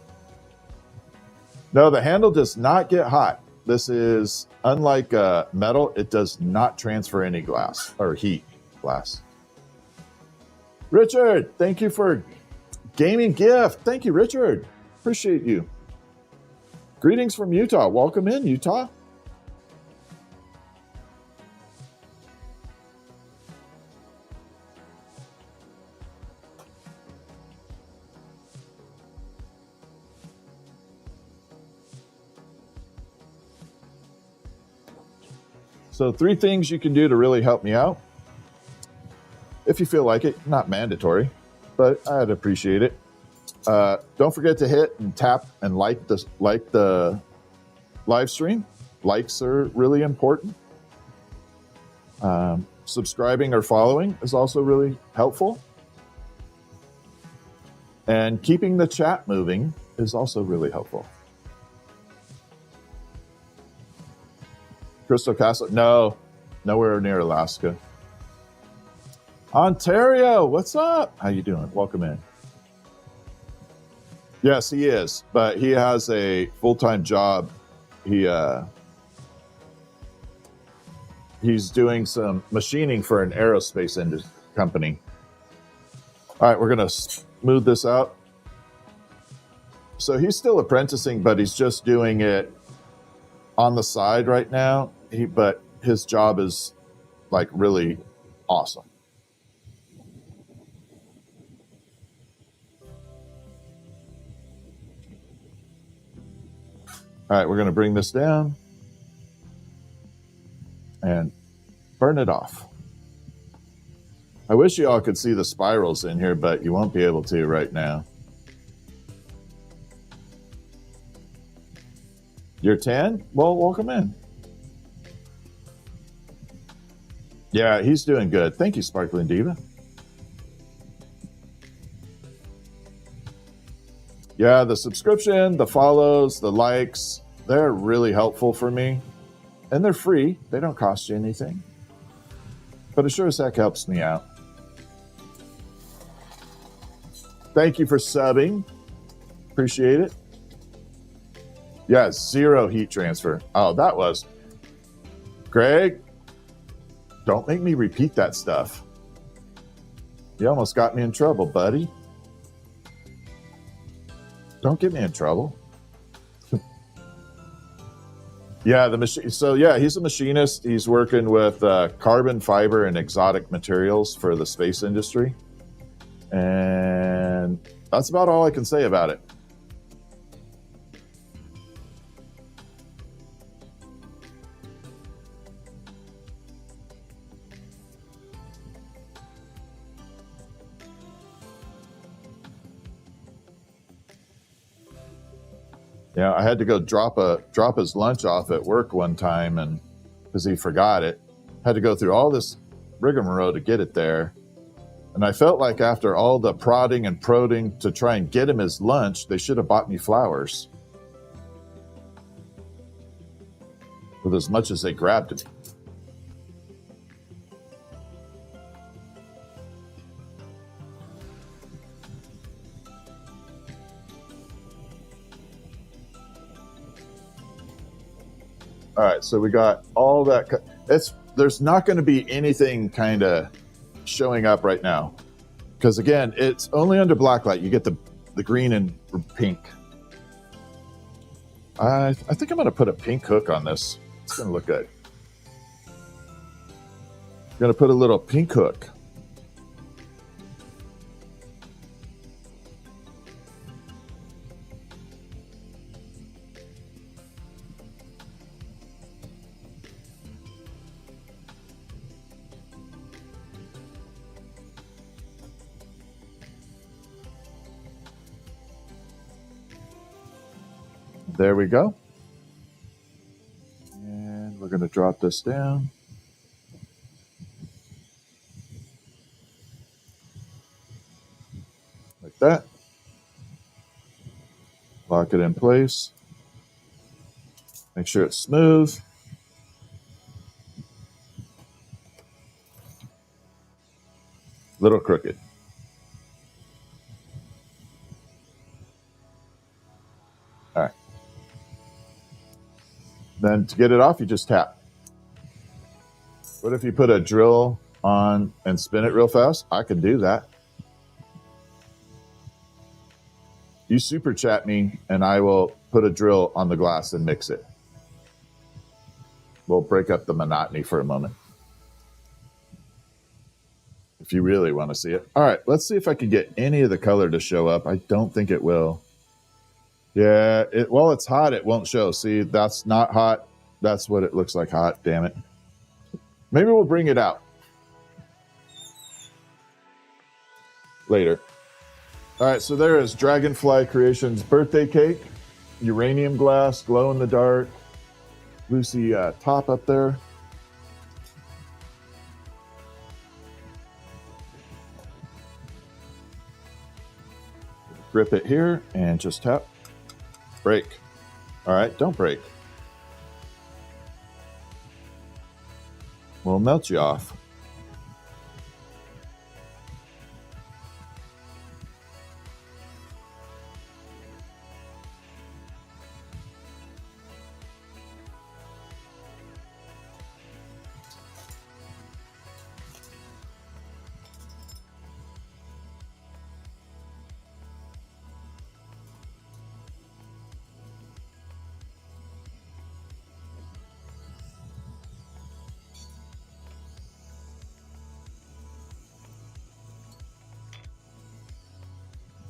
No, the handle does not get hot. This is, unlike metal, it does not transfer any glass or heat glass. Richard, thank you for gaming gift. Thank you, Richard. Appreciate you. Greetings from Utah. Welcome in, Utah. So 3 things you can do to really help me out. If you feel like it, not mandatory, but I'd appreciate it. Don't forget to hit and tap and like the live stream. Likes are really important. Subscribing or following is also really helpful. And keeping the chat moving is also really helpful. Crystal Castle? No, nowhere near Alaska. Ontario, what's up? How you doing? Welcome in. Yes, he is, but he has a full-time job. He's doing some machining for an aerospace company. All right, we're going to smooth this out. So he's still apprenticing, but he's just doing it on the side right now. But his job is like really awesome. All right, we're going to bring this down and burn it off. I wish you all could see the spirals in here, but you won't be able to right now. You're 10? Well, welcome in. Yeah, he's doing good. Thank you, Sparkling Diva. Yeah, the subscription, the follows, the likes, they're really helpful for me. And they're free. They don't cost you anything. But it sure as heck helps me out. Thank you for subbing. Appreciate it. Yeah, 0 heat transfer. Oh, that was. Greg, don't make me repeat that stuff. You almost got me in trouble, buddy. Don't get me in trouble. Yeah, the machine. So yeah, he's a machinist. He's working with carbon fiber and exotic materials for the space industry. And that's about all I can say about it. Yeah, I had to go drop his lunch off at work one time, and because he forgot it, had to go through all this rigmarole to get it there. And I felt like after all the prodding and prodding to try and get him his lunch, they should have bought me flowers. With as much as they grabbed me. All right, so we got all that. There's not going to be anything kind of showing up right now, because again, it's only under black light. You get the green and pink. I think I'm going to put a pink hook on this. It's going to look good. I'm going to put a little pink hook. There we go. And we're going to drop this down. Like that. Lock it in place. Make sure it's smooth. Little crooked. All right. Then to get it off, you just tap. What if you put a drill on and spin it real fast? I could do that. You super chat me and I will put a drill on the glass and mix it. We'll break up the monotony for a moment. If you really want to see it. All right, let's see if I can get any of the color to show up. I don't think it will. Yeah, while it's hot, it won't show. See, that's not hot. That's what it looks like hot, damn it. Maybe we'll bring it out later. All right, so there is Dragonfly Creations birthday cake, uranium glass, glow in the dark, Lucy top up there. Grip it here and just tap. Break. All right, don't break. We'll melt you off.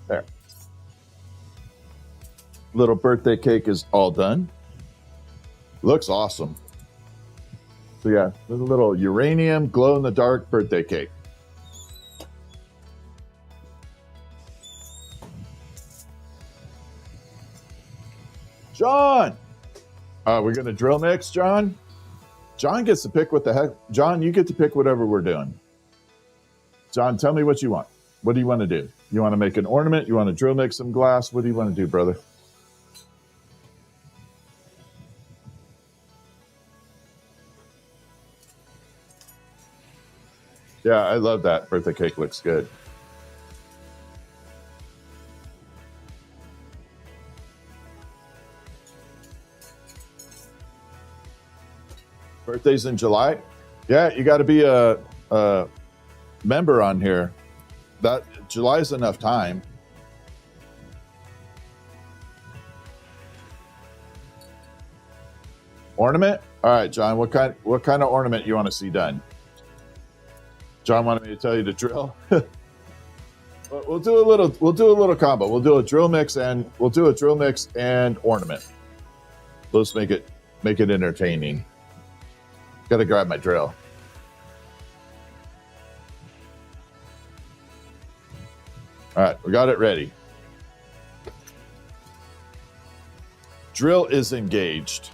There. Little birthday cake is all done. Looks awesome. So yeah, there's a little uranium glow-in-the-dark birthday cake. John! We're going to drill mix, John? John gets to pick what the heck. John, you get to pick whatever we're doing. John, tell me what you want. What do you want to do? You want to make an ornament? You want to drill mix some glass? What do you want to do, brother? Yeah, I love that. Birthday cake looks good. Birthday's in July? Yeah, you got to be a member on here. That July's enough time. Ornament? All right, John. What kind of ornament you want to see done? John wanted me to tell you to drill. We'll do a little combo. We'll do a drill mix and ornament. Let's make it entertaining. Got to grab my drill. All right, we got it ready. Drill is engaged.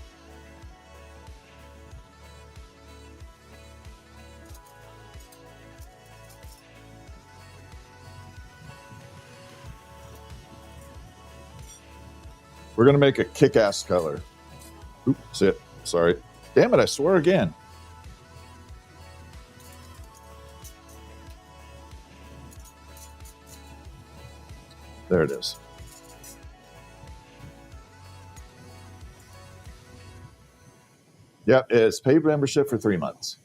We're going to make a kick-ass color. Oops, sorry. Damn it, I swore again. There it is. Yep, it's paid membership for 3 months.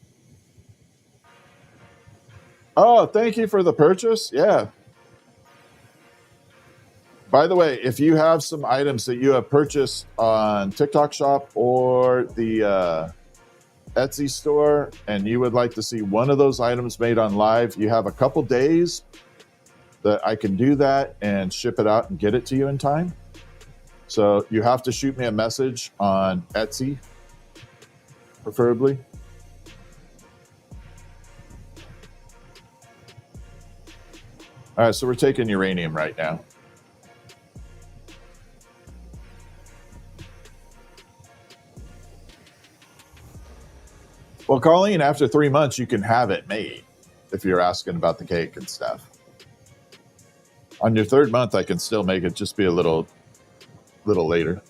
Oh, thank you for the purchase. Yeah. By the way, if you have some items that you have purchased on TikTok Shop or the Etsy store, and you would like to see one of those items made on live, you have a couple days that I can do that and ship it out and get it to you in time. So you have to shoot me a message on Etsy, preferably. All right, so we're taking uranium right now. Well, Colleen, after 3 months, you can have it made if you're asking about the cake and stuff. On your 3rd month, I can still make it, just be a little later.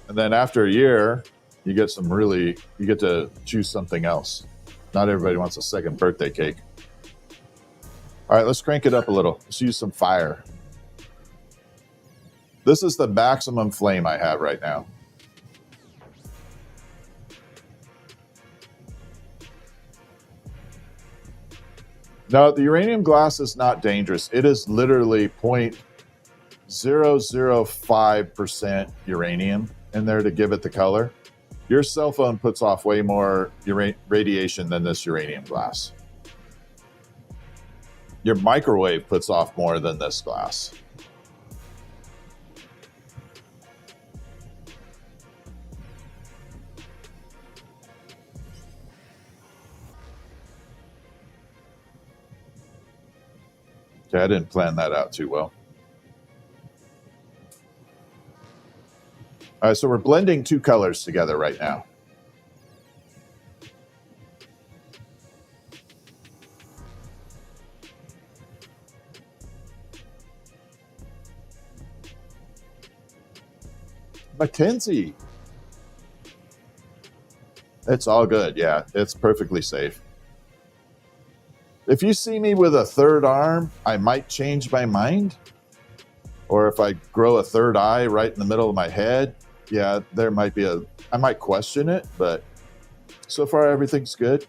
And then after a year, you get to choose something else. Not everybody wants a second birthday cake. All right, let's crank it up a little. Let's use some fire. This is the maximum flame I have right now. Now, the uranium glass is not dangerous. It is literally 0.005% uranium in there to give it the color. Your cell phone puts off way more radiation than this uranium glass. Your microwave puts off more than this glass. Okay, I didn't plan that out too well. All right, so we're blending two colors together right now. Mackenzie. It's all good. Yeah, it's perfectly safe. If you see me with a third arm, I might change my mind. Or if I grow a third eye right in the middle of my head, yeah, there might be I might question it, but so far everything's good.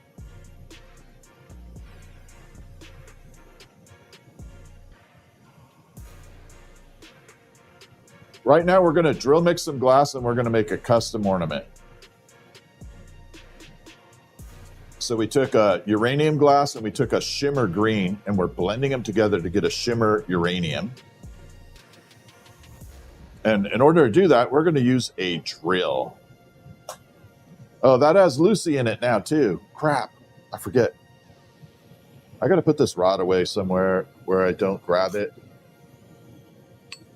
Right now we're going to drill mix some glass and we're going to make a custom ornament. So we took a uranium glass and we took a shimmer green and we're blending them together to get a shimmer uranium. And in order to do that, we're going to use a drill. Oh, that has Lucy in it now too. Crap, I forget. I got to put this rod away somewhere where I don't grab it.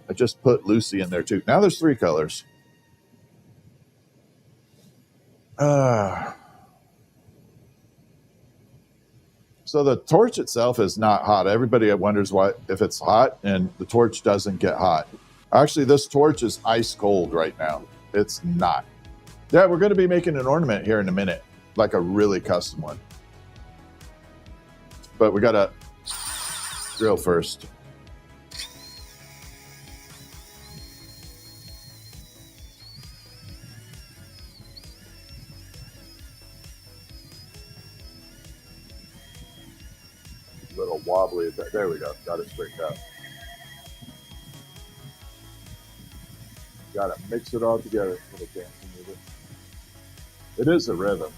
I just put Lucy in there too. Now there's three colors. So the torch itself is not hot. Everybody wonders why if it's hot, and the torch doesn't get hot. Actually, this torch is ice cold right now. It's not. Yeah, we're going to be making an ornament here in a minute, like a really custom one. But we got to drill first. A little wobbly. There we go. Got it straightened out. Got to mix it all together. It is a rhythm.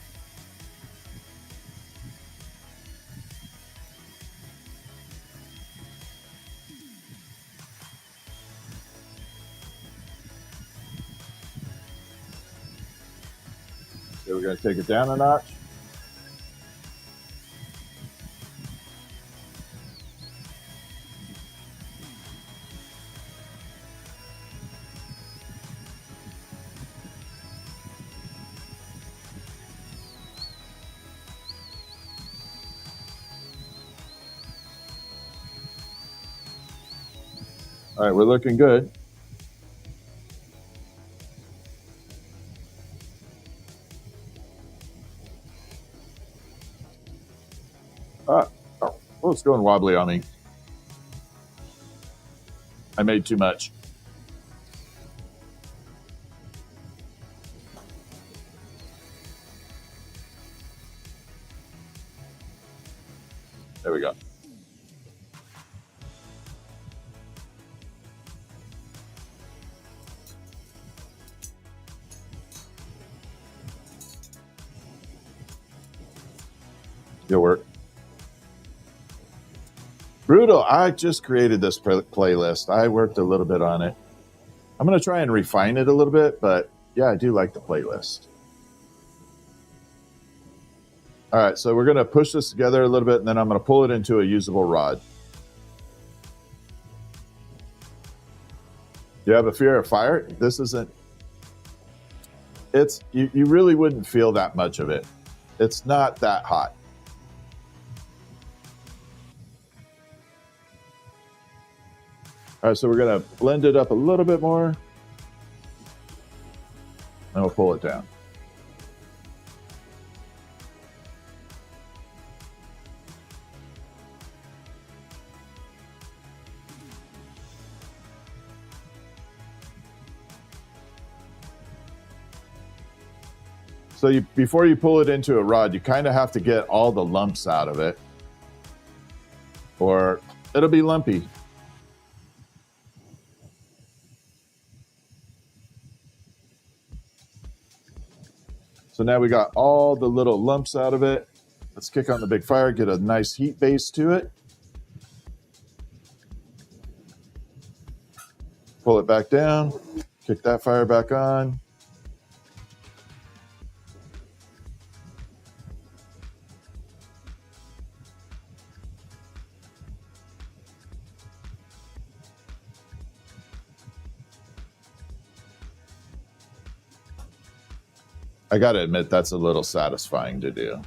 Okay, we're going to take it down a notch. All right, we're looking good. Oh, it's going wobbly on me. I made too much. There we go. It'll work. Brutal. I just created this playlist. I worked a little bit on it. I'm going to try and refine it a little bit, but yeah, I do like the playlist. All right, so we're going to push this together a little bit, and then I'm going to pull it into a usable rod. You have a fear of fire? This isn't... You really wouldn't feel that much of it. It's not that hot. All right, so we're going to blend it up a little bit more. and we'll pull it down. So before you pull it into a rod, you kind of have to get all the lumps out of it, or it'll be lumpy. So now we got all the little lumps out of it. Let's kick on the big fire, get a nice heat base to it. Pull it back down, kick that fire back on. I gotta admit, that's a little satisfying to do.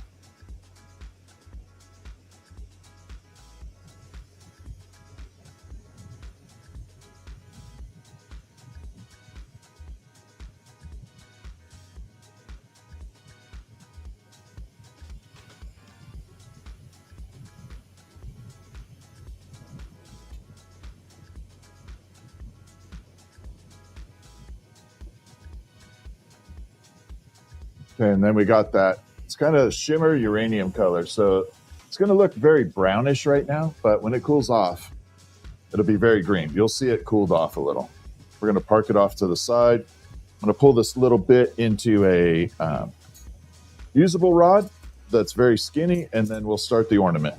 Okay, and then we got that, it's kind of shimmer uranium color. So it's gonna look very brownish right now, but when it cools off, it'll be very green. You'll see it cooled off a little. We're gonna park it off to the side. I'm gonna pull this little bit into a usable rod that's very skinny, and then we'll start the ornament.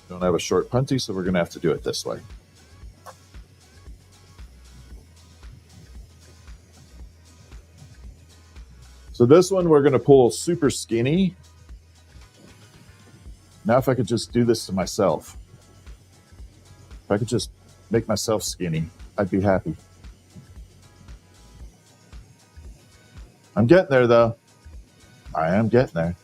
Don't have a short punty, so we're gonna have to do it this way. So this one we're gonna pull super skinny. Now if I could just do this to myself, if I could just make myself skinny, I'd be happy. I'm getting there though. I am getting there.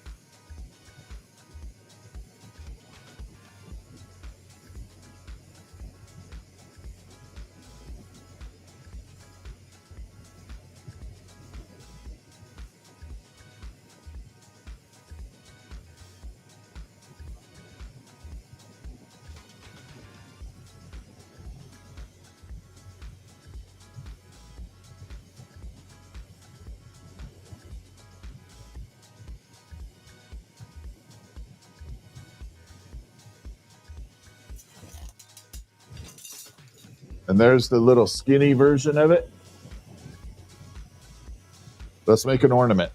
And there's the little skinny version of it. Let's make an ornament.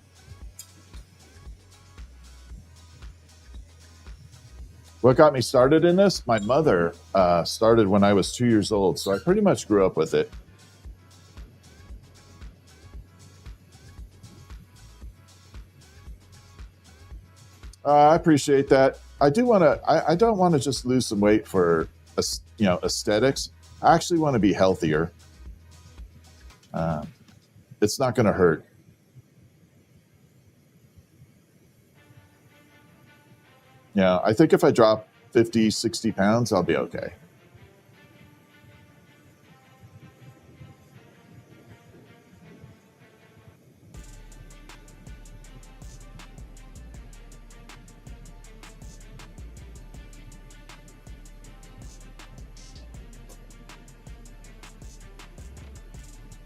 What got me started in this? My mother started when I was 2 years old, so I pretty much grew up with it. I appreciate that. I do want to. I don't want to just lose some weight for aesthetics. I actually want to be healthier. It's not going to hurt. Yeah, I think if I drop 50, 60 pounds, I'll be okay.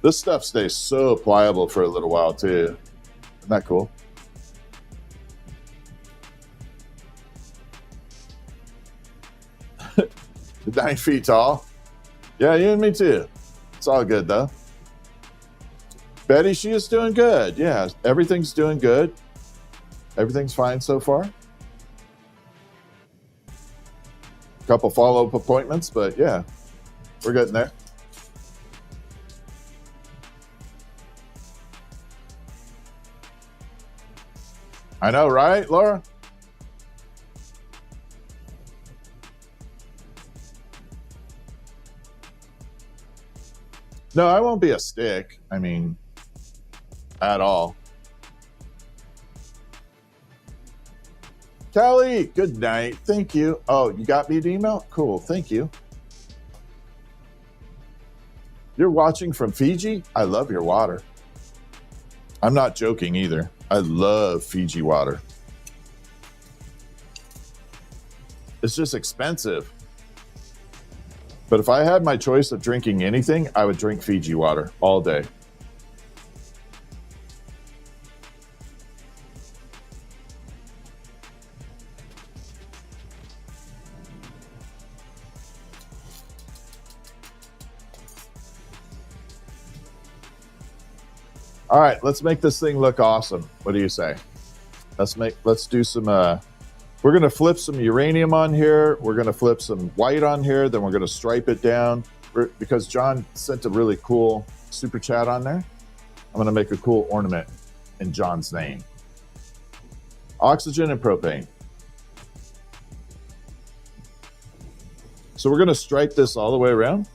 This stuff stays so pliable for a little while too. Isn't that cool? You're 9 feet tall. Yeah, you and me too. It's all good though. Betty, she is doing good. Yeah, everything's doing good. Everything's fine so far. Couple follow-up appointments, but yeah, we're getting there. I know, right, Laura? No, I won't be a stick. I mean, at all. Kelly, good night. Thank you. Oh, you got me an email? Cool. Thank you. You're watching from Fiji? I love your water. I'm not joking either. I love Fiji water. It's just expensive. But if I had my choice of drinking anything, I would drink Fiji water all day. All right, let's make this thing look awesome. What do you say? Let's do some, we're gonna flip some uranium on here. We're gonna flip some white on here. Then we're gonna stripe it down because John sent a really cool super chat on there. I'm gonna make a cool ornament in John's name. Oxygen and propane. So we're gonna stripe this all the way around.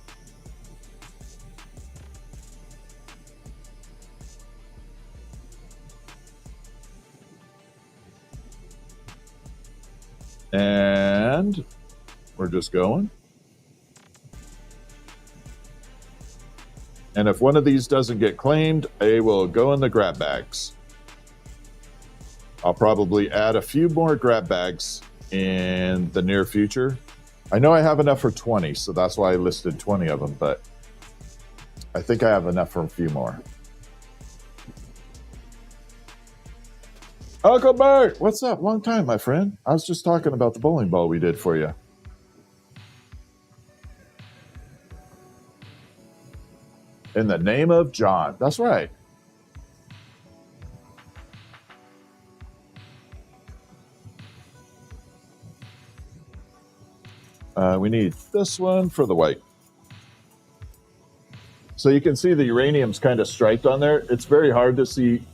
And we're just going. And if one of these doesn't get claimed, they will go in the grab bags. I'll probably add a few more grab bags in the near future. I know I have enough for 20, so that's why I listed 20 of them, but I think I have enough for a few more. Uncle Bert, what's up? Long time, my friend. I was just talking about the bowling ball we did for you. In the name of John. That's right. We need this one for the white. So you can see the uranium's kind of striped on there. It's very hard to see.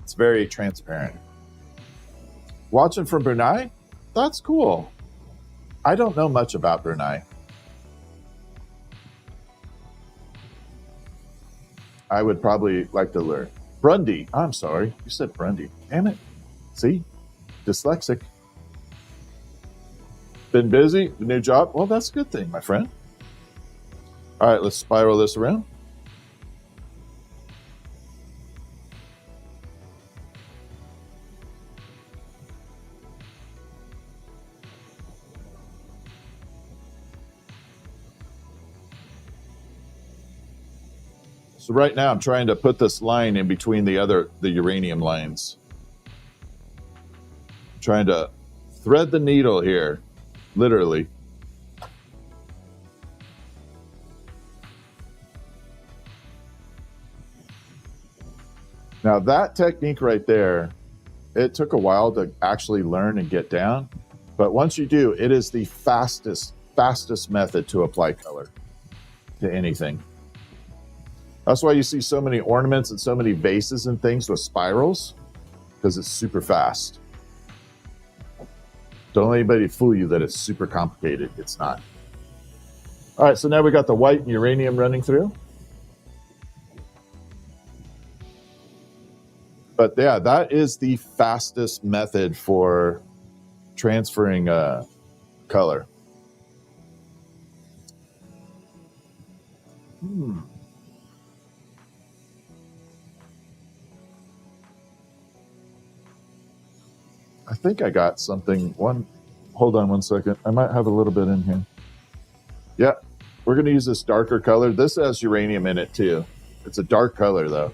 It's very transparent. Watching from Brunei? That's cool. I don't know much about Brunei. I would probably like to learn. Burundi. I'm sorry. You said Burundi. Damn it. See? Dyslexic. Been busy? The new job? Well, that's a good thing, my friend. All right, let's spiral this around. So right now I'm trying to put this line in between the uranium lines. Trying to thread the needle here, literally. Now that technique right there, it took a while to actually learn and get down. But once you do, it is the fastest method to apply color to anything. That's why you see so many ornaments and so many vases and things with spirals, because it's super fast. Don't let anybody fool you that it's super complicated. It's not. All right, so now we got the white and uranium running through. But yeah, that is the fastest method for transferring color. I think I got something. Hold on one second. I might have a little bit in here. Yeah, we're going to use this darker color. This has uranium in it too. It's a dark color though.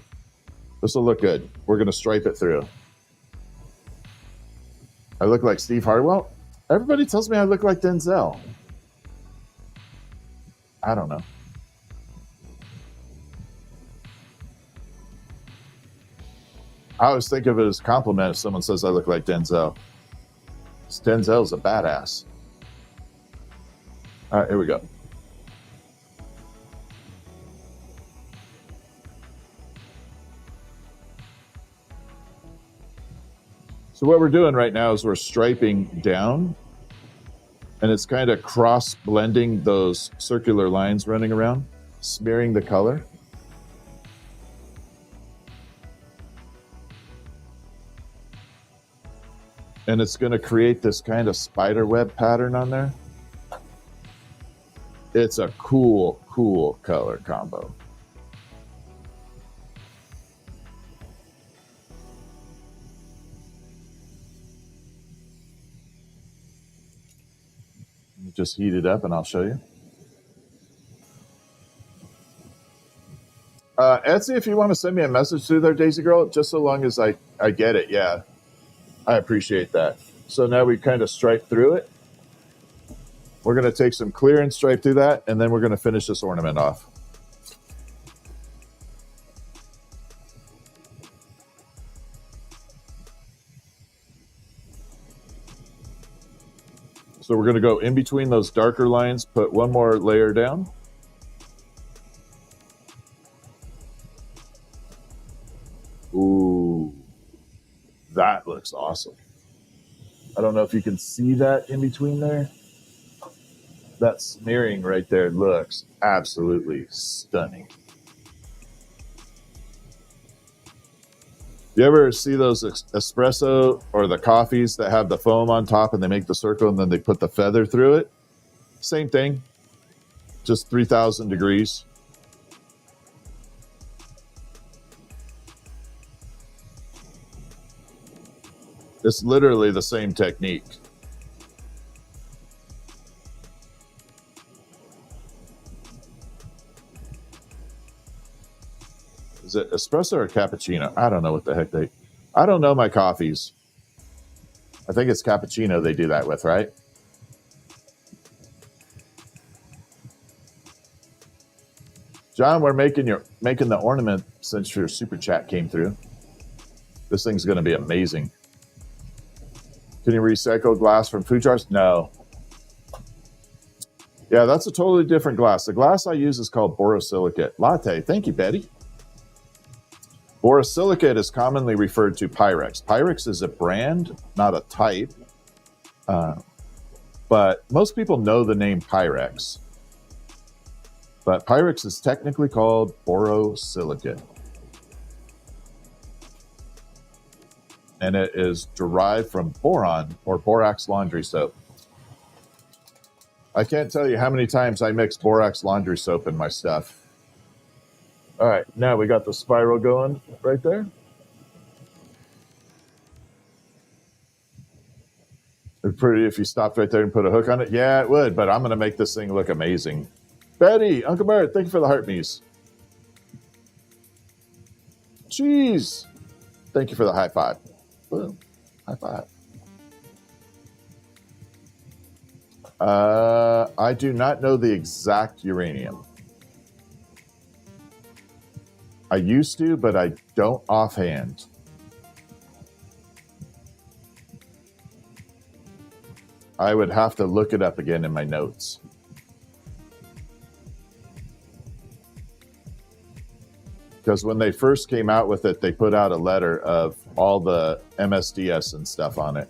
This will look good. We're going to stripe it through. I look like Steve Harwell? Everybody tells me I look like Denzel. I don't know. I always think of it as a compliment if someone says I look like Denzel. Denzel's a badass. All right, here we go. So what we're doing right now is we're striping down, and it's kind of cross blending those circular lines running around, smearing the color. And it's going to create this kind of spider web pattern on there. It's a cool cool color combo. Just heat it up and I'll show you. Etsy, if you want to send me a message through there, Daisy Girl, just so long as I get it, yeah. I appreciate that. So now we kind of stripe through it. We're going to take some clear and stripe through that, and then we're going to finish this ornament off. So we're going to go in between those darker lines, put one more layer down. Ooh, that looks awesome. I don't know if you can see that in between there. That smearing right there looks absolutely stunning. You ever see those espresso or the coffees that have the foam on top and they make the circle and then they put the feather through it? Same thing, just 3,000 degrees. It's literally the same technique. Is it espresso or cappuccino? I don't know what the heck I don't know my coffees. I think it's cappuccino they do that with, right? John, we're making the ornament since your super chat came through. This thing's going to be amazing. Can you recycle glass from food jars? No. Yeah, that's a totally different glass. The glass I use is called borosilicate. Latte. Thank you, Betty. Borosilicate is commonly referred to Pyrex. Pyrex is a brand, not a type. But most people know the name Pyrex. But Pyrex is technically called borosilicate. And it is derived from boron or borax laundry soap. I can't tell you how many times I mix borax laundry soap in my stuff. All right, now we got the spiral going right there. It'd be pretty if you stopped right there and put a hook on it. Yeah, it would, but I'm going to make this thing look amazing. Betty, Uncle Bert, thank you for the heart me's. Jeez. Thank you for the high five. Boom. High five. I do not know the exact uranium. I used to, but I don't offhand. I would have to look it up again in my notes. Because when they first came out with it, they put out a letter of all the MSDS and stuff on it.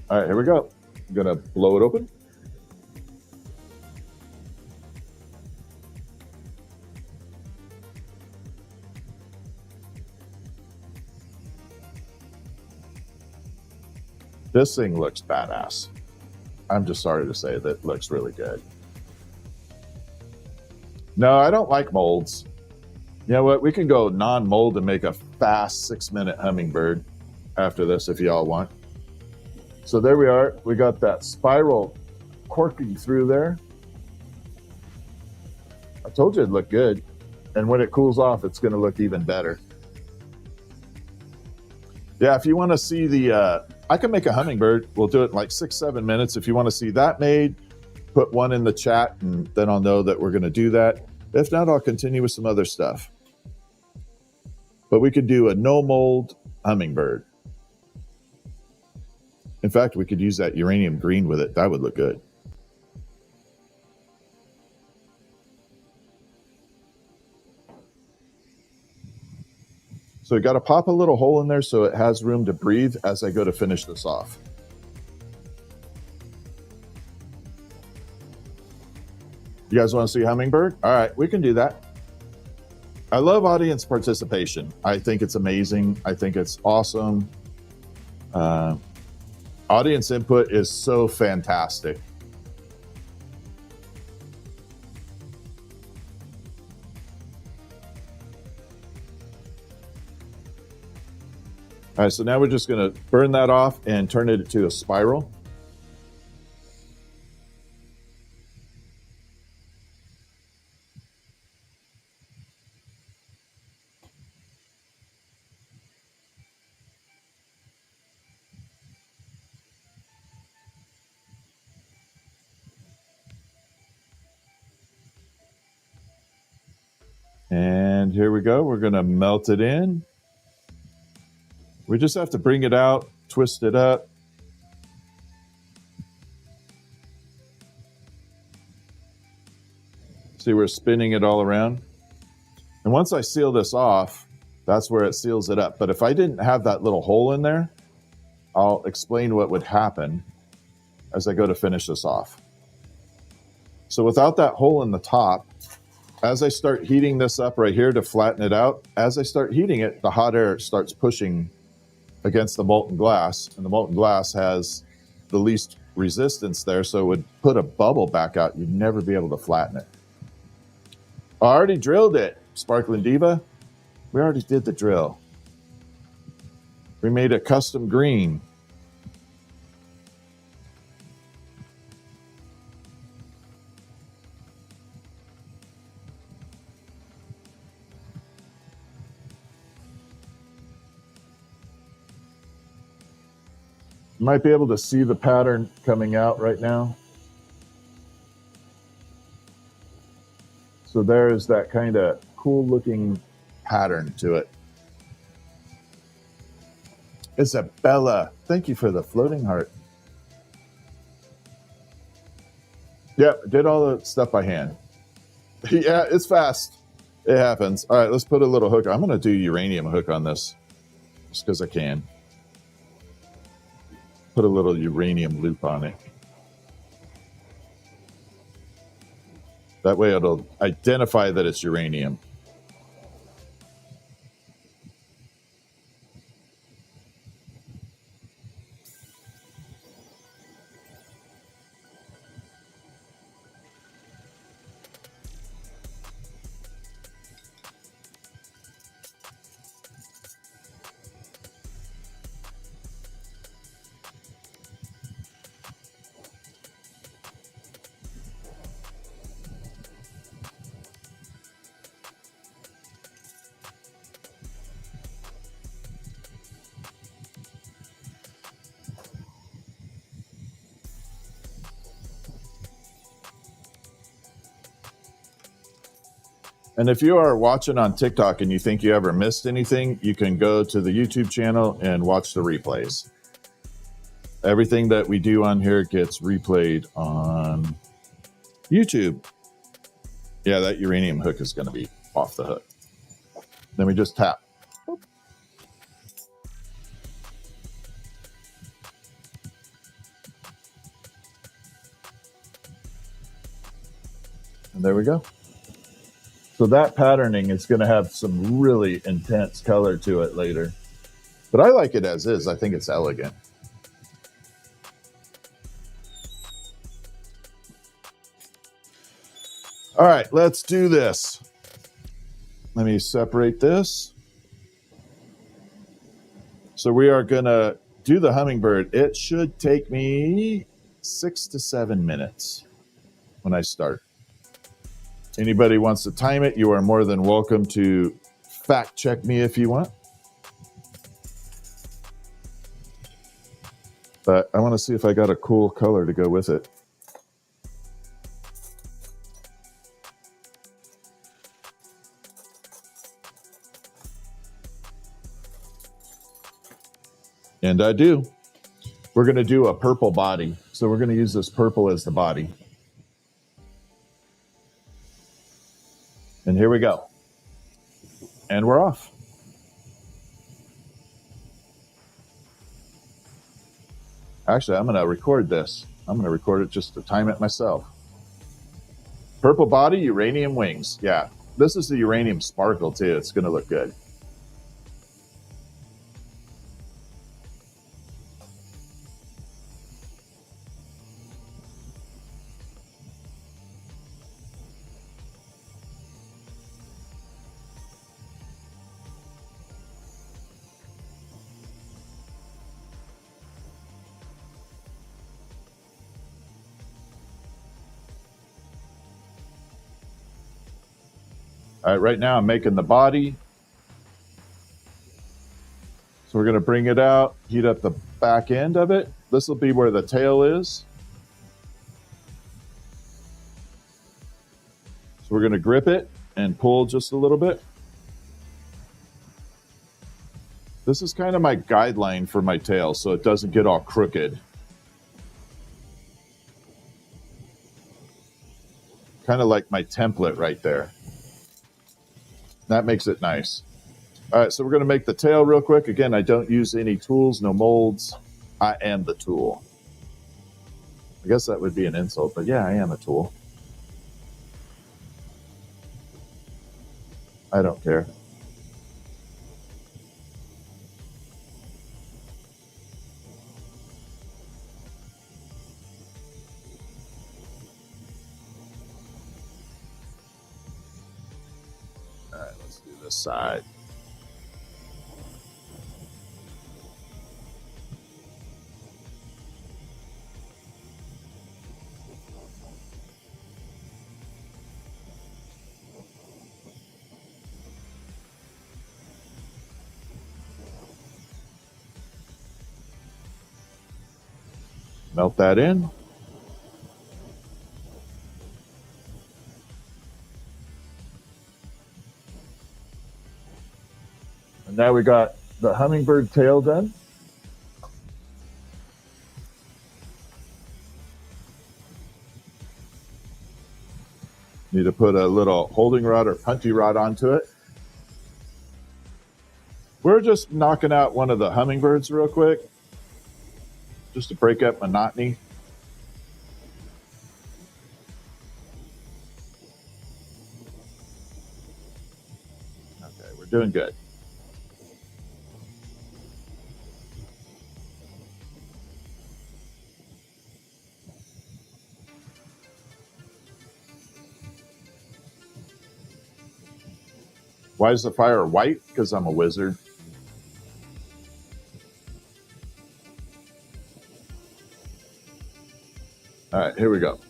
All right, here we go. I'm going to blow it open. This thing looks badass. I'm just sorry to say that it looks really good. No, I don't like molds. You know what? We can go non-mold and make a fast 6-minute hummingbird after this if y'all want. So there we are. We got that spiral corking through there. I told you it'd look good. And when it cools off, it's going to look even better. Yeah, if you want to see the... I can make a hummingbird. We'll do it in like 6-7 minutes. If you want to see that made, put one in the chat, and then I'll know that we're going to do that. If not, I'll continue with some other stuff. But we could do a no-mold hummingbird. In fact, we could use that uranium green with it. That would look good. So you got to pop a little hole in there so it has room to breathe as I go to finish this off. You guys want to see hummingbird? All right, we can do that. I love audience participation. I think it's amazing. I think it's awesome. Audience input is so fantastic. All right, so now we're just going to burn that off and turn it to a spiral. And here we go. We're going to melt it in. We just have to bring it out, twist it up. See, we're spinning it all around. And once I seal this off, that's where it seals it up. But if I didn't have that little hole in there, I'll explain what would happen as I go to finish this off. So without that hole in the top, as I start heating this up right here to flatten it out, as I start heating it, the hot air starts pushing against the molten glass, and the molten glass has the least resistance there, so it would put a bubble back out. You'd never be able to flatten it. I already drilled it, Sparkling Diva. We already did the drill. We made a custom green. You might be able to see the pattern coming out right now. So there's that kind of cool looking pattern to it. Isabella, thank you for the floating heart. Yep, did all the stuff by hand. Yeah, it's fast. It happens. All right, let's put a little hook. I'm going to do uranium hook on this just because I can. Put a little uranium loop on it. That way it'll identify that it's uranium. And if you are watching on TikTok and you think you ever missed anything, you can go to the YouTube channel and watch the replays. Everything that we do on here gets replayed on YouTube. Yeah, that uranium hook is going to be off the hook. Then we just tap. And there we go. So that patterning is going to have some really intense color to it later. But I like it as is. I think it's elegant. All right, let's do this. Let me separate this. So we are going to do the hummingbird. It should take me 6 to 7 minutes when I start. Anybody wants to time it, you are more than welcome to fact check me if you want. But I want to see if I got a cool color to go with it. And I do. We're going to do a purple body. So we're going to use this purple as the body. And here we go. And we're off. Actually, I'm going to record this. I'm going to record it just to time it myself. Purple body, uranium wings. Yeah, this is the uranium sparkle too. It's going to look good. All right, right now I'm making the body. So we're going to bring it out, heat up the back end of it. This will be where the tail is. So we're going to grip it and pull just a little bit. This is kind of my guideline for my tail so it doesn't get all crooked. Kind of like my template right there. That makes it nice. All right, so we're going to make the tail real quick. Again, I don't use any tools, no molds. I am the tool. I guess that would be an insult, but yeah, I am a tool. I don't care. All right, let's do this side. Melt that in. And now we got the hummingbird tail done. Need to put a little holding rod or punchy rod onto it. We're just knocking out one of the hummingbirds real quick, just to break up monotony. Okay, we're doing good. Why is the fire white? Because I'm a wizard. All right, here we go.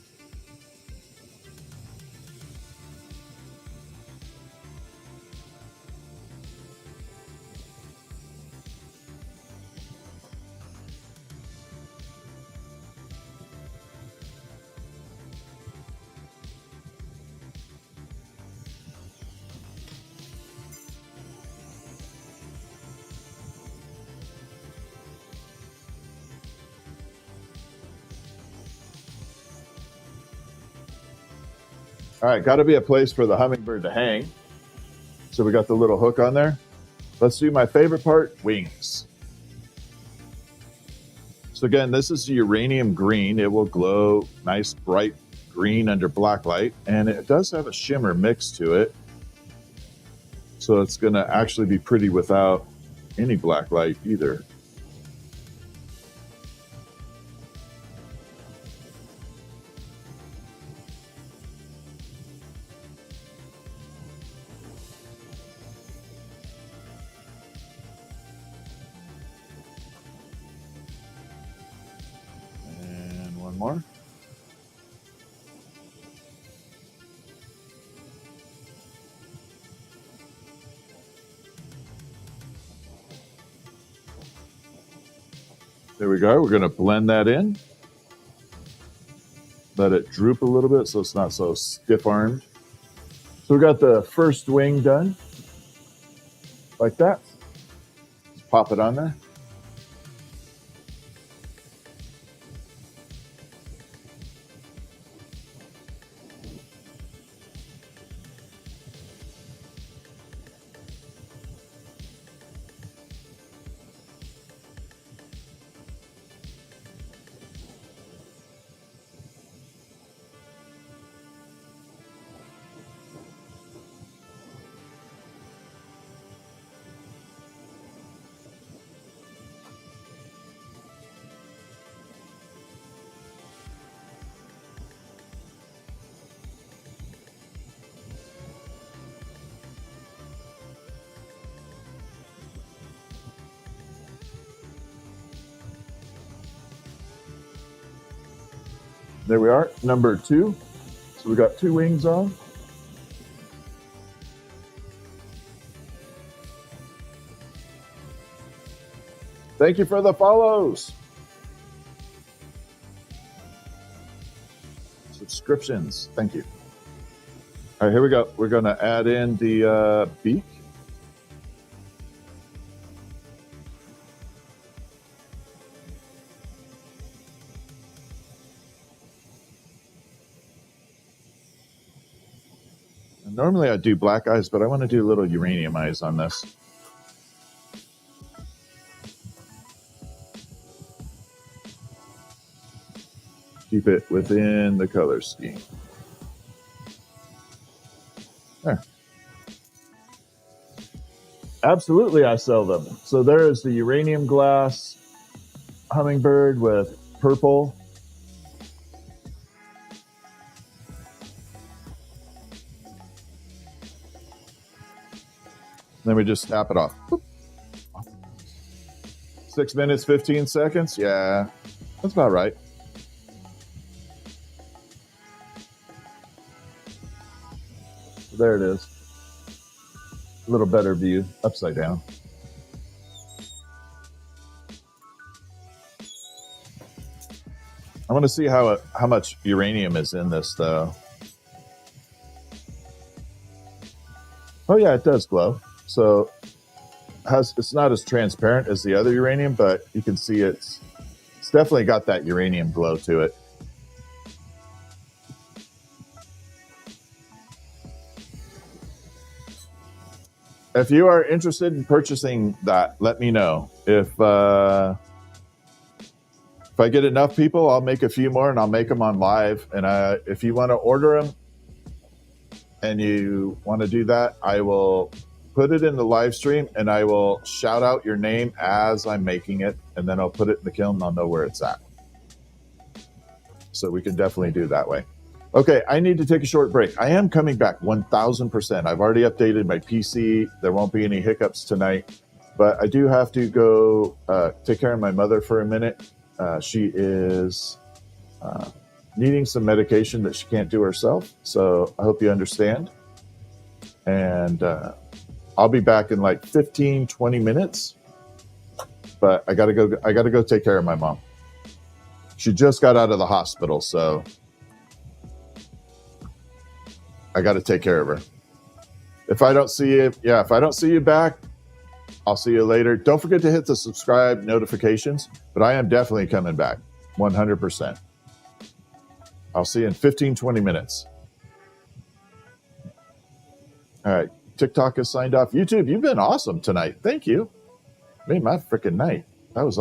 All right, got to be a place for the hummingbird to hang. So we got the little hook on there. Let's do my favorite part, wings. So again, this is uranium green. It will glow nice, bright green under black light. And it does have a shimmer mixed to it. So it's going to actually be pretty without any black light either. More. There we go. We're going to blend that in. Let it droop a little bit so it's not so stiff-armed. So we got the first wing done. Like that. Let's pop it on there. There we are, number 2. So we got 2 wings on. Thank you for the follows. Subscriptions. Thank you. All right, here we go. We're going to add in the beak. And normally I do black eyes, but I want to do little uranium eyes on this. Keep it within the color scheme. There. Absolutely, I sell them. So there is the uranium glass hummingbird with purple. Then we just tap it off. 6 minutes, 15 seconds. Yeah, that's about right. There it is. A little better view, upside down. I want to see how much uranium is in this, though. Oh yeah, it does glow. So it's not as transparent as the other uranium, but you can see it's definitely got that uranium glow to it. If you are interested in purchasing that, let me know. If I get enough people, I'll make a few more and I'll make them on live. And if you want to order them and you want to do that, I will put it in the live stream and I will shout out your name as I'm making it. And then I'll put it in the kiln and I'll know where it's at. So we can definitely do that way. Okay, I need to take a short break. I am coming back 1,000%. I've already updated my PC. There won't be any hiccups tonight. But I do have to go take care of my mother for a minute. She is needing some medication that she can't do herself. So I hope you understand. And I'll be back in like 15, 20 minutes. But I gotta go take care of my mom. She just got out of the hospital, so I got to take care of her. If I don't see you back, I'll see you later. Don't forget to hit the subscribe notifications, but I am definitely coming back 100%. I'll see you in 15, 20 minutes. All right. TikTok is signed off. YouTube, you've been awesome tonight. Thank you. Made my freaking night. That was